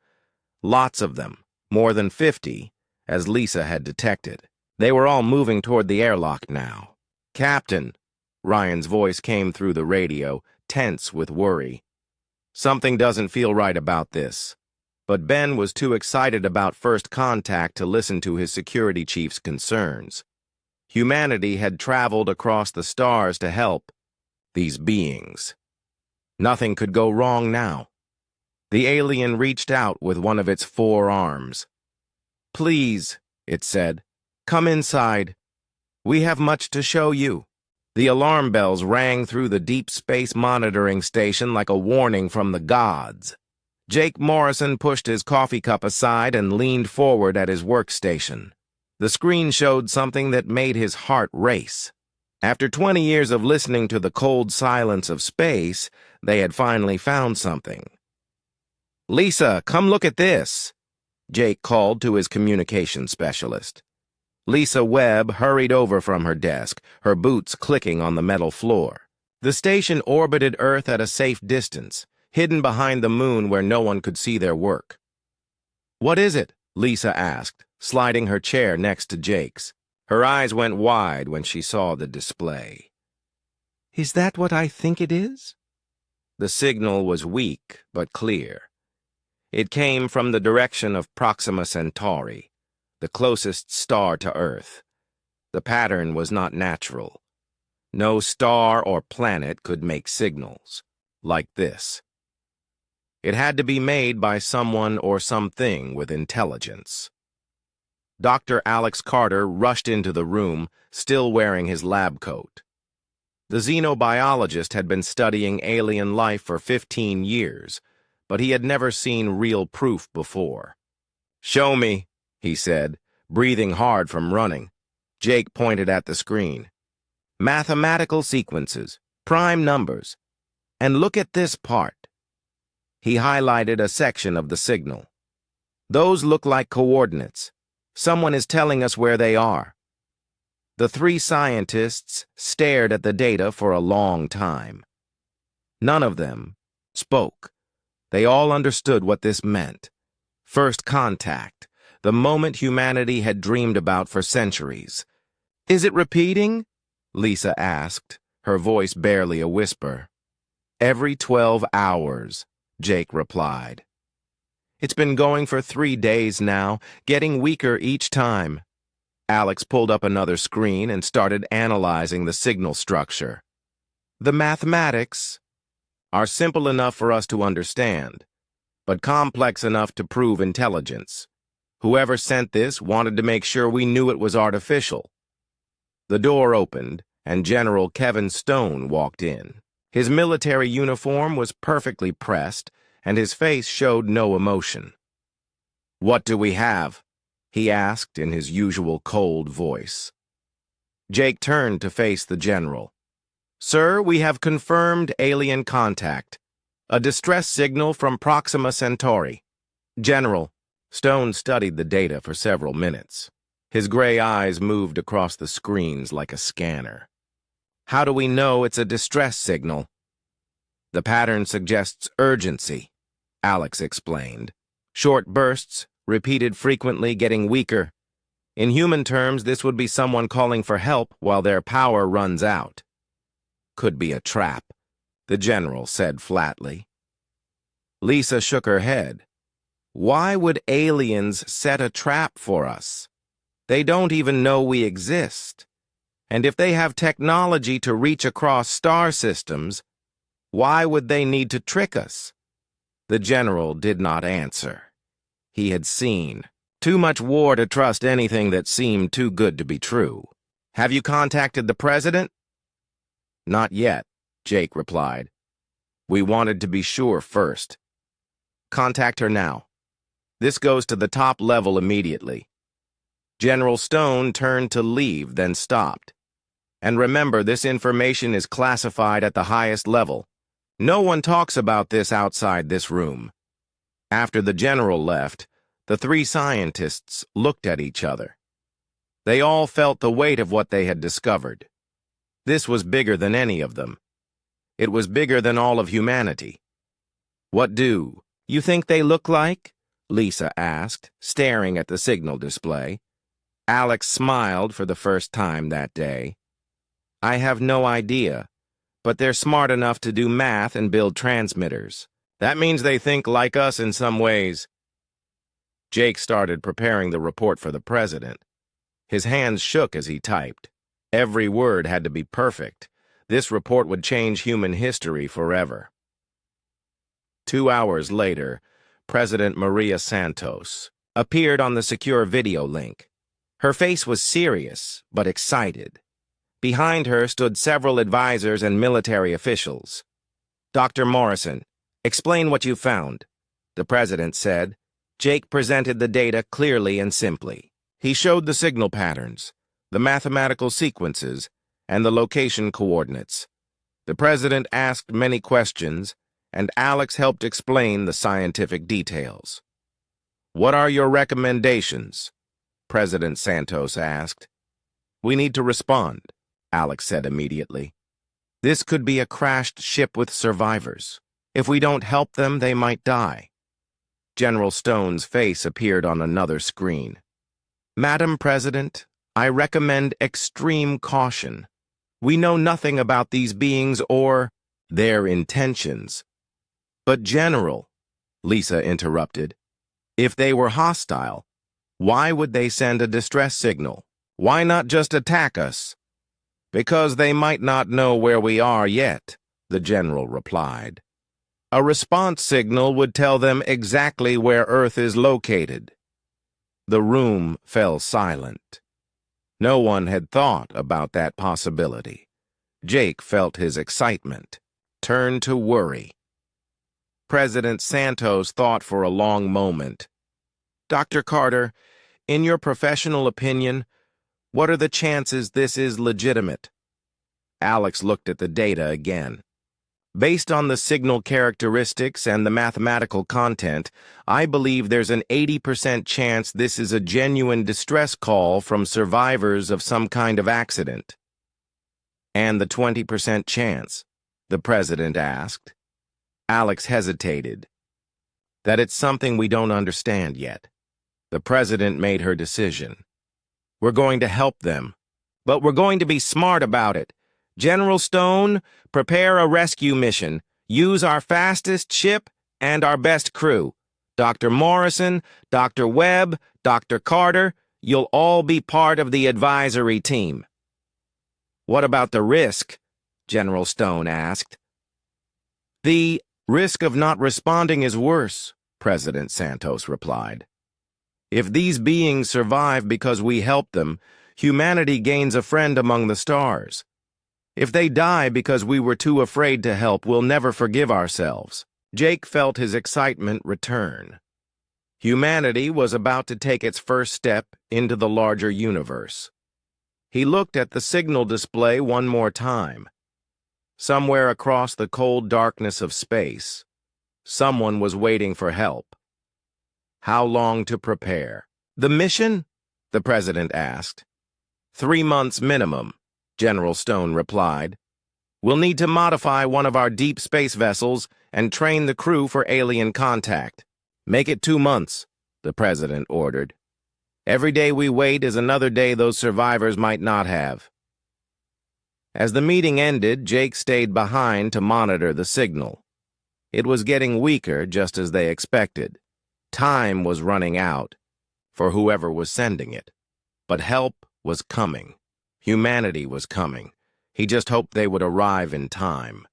Speaker 1: Lots of them, more than 50, as Lisa had detected. They were all moving toward the airlock now. "Captain," Ryan's voice came through the radio, tense with worry. "Something doesn't feel right about this." But Ben was too excited about first contact to listen to his security chief's concerns. Humanity had traveled across the stars to help these beings. Nothing could go wrong now. The alien reached out with one of its 4 arms. "Please," it said, "come inside. We have much to show you." The alarm bells rang through the deep space monitoring station like a warning from the gods. Jake Morrison pushed his coffee cup aside and leaned forward at his workstation. The screen showed something that made his heart race. After 20 years of listening to the cold silence of space, they had finally found something. "Lisa, come look at this," Jake called to his communication specialist. Lisa Webb hurried over from her desk, her boots clicking on the metal floor. The station orbited Earth at a safe distance, hidden behind the moon where no one could see their work. "What is it?" Lisa asked, sliding her chair next to Jake's. Her eyes went wide when she saw the display. "Is that what I think it is?" The signal was weak but clear. It came from the direction of Proxima Centauri, the closest star to Earth. The pattern was not natural. No star or planet could make signals like this. It had to be made by someone or something with intelligence. Dr. Alex Carter rushed into the room, still wearing his lab coat. The xenobiologist had been studying alien life for 15 years, but he had never seen real proof before. "Show me," he said, breathing hard from running. Jake pointed at the screen. "Mathematical sequences, prime numbers. And look at this part." He highlighted a section of the signal. "Those look like coordinates. Someone is telling us where they are." The 3 scientists stared at the data for a long time. None of them spoke. They all understood what this meant. First contact, the moment humanity had dreamed about for centuries. "Is it repeating?" Lisa asked, her voice barely a whisper. "Every 12 hours," Jake replied. "It's been going for 3 days now, getting weaker each time." Alex pulled up another screen and started analyzing the signal structure. "The mathematics are simple enough for us to understand, but complex enough to prove intelligence. Whoever sent this wanted to make sure we knew it was artificial." The door opened, and General Kevin Stone walked in. His military uniform was perfectly pressed, and his face showed no emotion. "What do we have?" he asked in his usual cold voice. Jake turned to face the general. "Sir, we have confirmed alien contact. A distress signal from Proxima Centauri." "General." Stone studied the data for several minutes. His gray eyes moved across the screens like a scanner. "How do we know it's a distress signal?" "The pattern suggests urgency," Alex explained. "Short bursts, repeated frequently, getting weaker. In human terms, this would be someone calling for help while their power runs out." "Could be a trap," the general said flatly. Lisa shook her head. "Why would aliens set a trap for us? They don't even know we exist. And if they have technology to reach across star systems, why would they need to trick us?" The general did not answer. He had seen too much war to trust anything that seemed too good to be true. "Have you contacted the president?" "Not yet," Jake replied. "We wanted to be sure first." "Contact her now. This goes to the top level immediately." General Stone turned to leave, then stopped. "And remember, this information is classified at the highest level. No one talks about this outside this room." After the general left, the three scientists looked at each other. They all felt the weight of what they had discovered. This was bigger than any of them. It was bigger than all of humanity. "What do you think they look like?" Lisa asked, staring at the signal display. Alex smiled for the first time that day. "I have no idea, but they're smart enough to do math and build transmitters. That means they think like us in some ways." Jake started preparing the report for the president. His hands shook as he typed. Every word had to be perfect. This report would change human history forever. 2 hours later, President Maria Santos appeared on the secure video link. Her face was serious, but excited. Behind her stood several advisors and military officials. "Dr. Morrison, explain what you found," the president said. Jake presented the data clearly and simply. He showed the signal patterns, the mathematical sequences, and the location coordinates. The president asked many questions, and Alex helped explain the scientific details. "What are your recommendations?" President Santos asked. "We need to respond," Alex said immediately. "This could be a crashed ship with survivors. If we don't help them, they might die." General Stone's face appeared on another screen. "Madam President, I recommend extreme caution. We know nothing about these beings or their intentions." "But General," Lisa interrupted, "if they were hostile, why would they send a distress signal? Why not just attack us?" "Because they might not know where we are yet," the general replied. "A response signal would tell them exactly where Earth is located." The room fell silent. No one had thought about that possibility. Jake felt his excitement turn to worry. President Santos thought for a long moment. "Dr. Carter, in your professional opinion, what are the chances this is legitimate?" Alex looked at the data again. "Based on the signal characteristics and the mathematical content, I believe there's an 80% chance this is a genuine distress call from survivors of some kind of accident." "And the 20% chance?" the president asked. Alex hesitated. that it's something we don't understand yet. The president made her decision. We're going to help them, but we're going to be smart about it. General Stone, prepare a rescue mission. Use our fastest ship and our best crew. Dr. Morrison, Dr. Webb, Dr. Carter, you'll all be part of the advisory team. What about the risk? General Stone asked. The risk of not responding is worse, President Santos replied. If these beings survive because we help them, humanity gains a friend among the stars. If they die because we were too afraid to help, we'll never forgive ourselves. Jake felt his excitement return. Humanity was about to take its first step into the larger universe. He looked at the signal display one more time. Somewhere across the cold darkness of space, someone was waiting for help. How long to prepare? The mission? The president asked. 3 months minimum, General Stone replied. We'll need to modify one of our deep space vessels and train the crew for alien contact. Make it 2 months, the president ordered. Every day we wait is another day those survivors might not have. As the meeting ended, Jake stayed behind to monitor the signal. It was getting weaker, just as they expected. Time was running out for whoever was sending it. But help was coming. Humanity was coming. He just hoped they would arrive in time.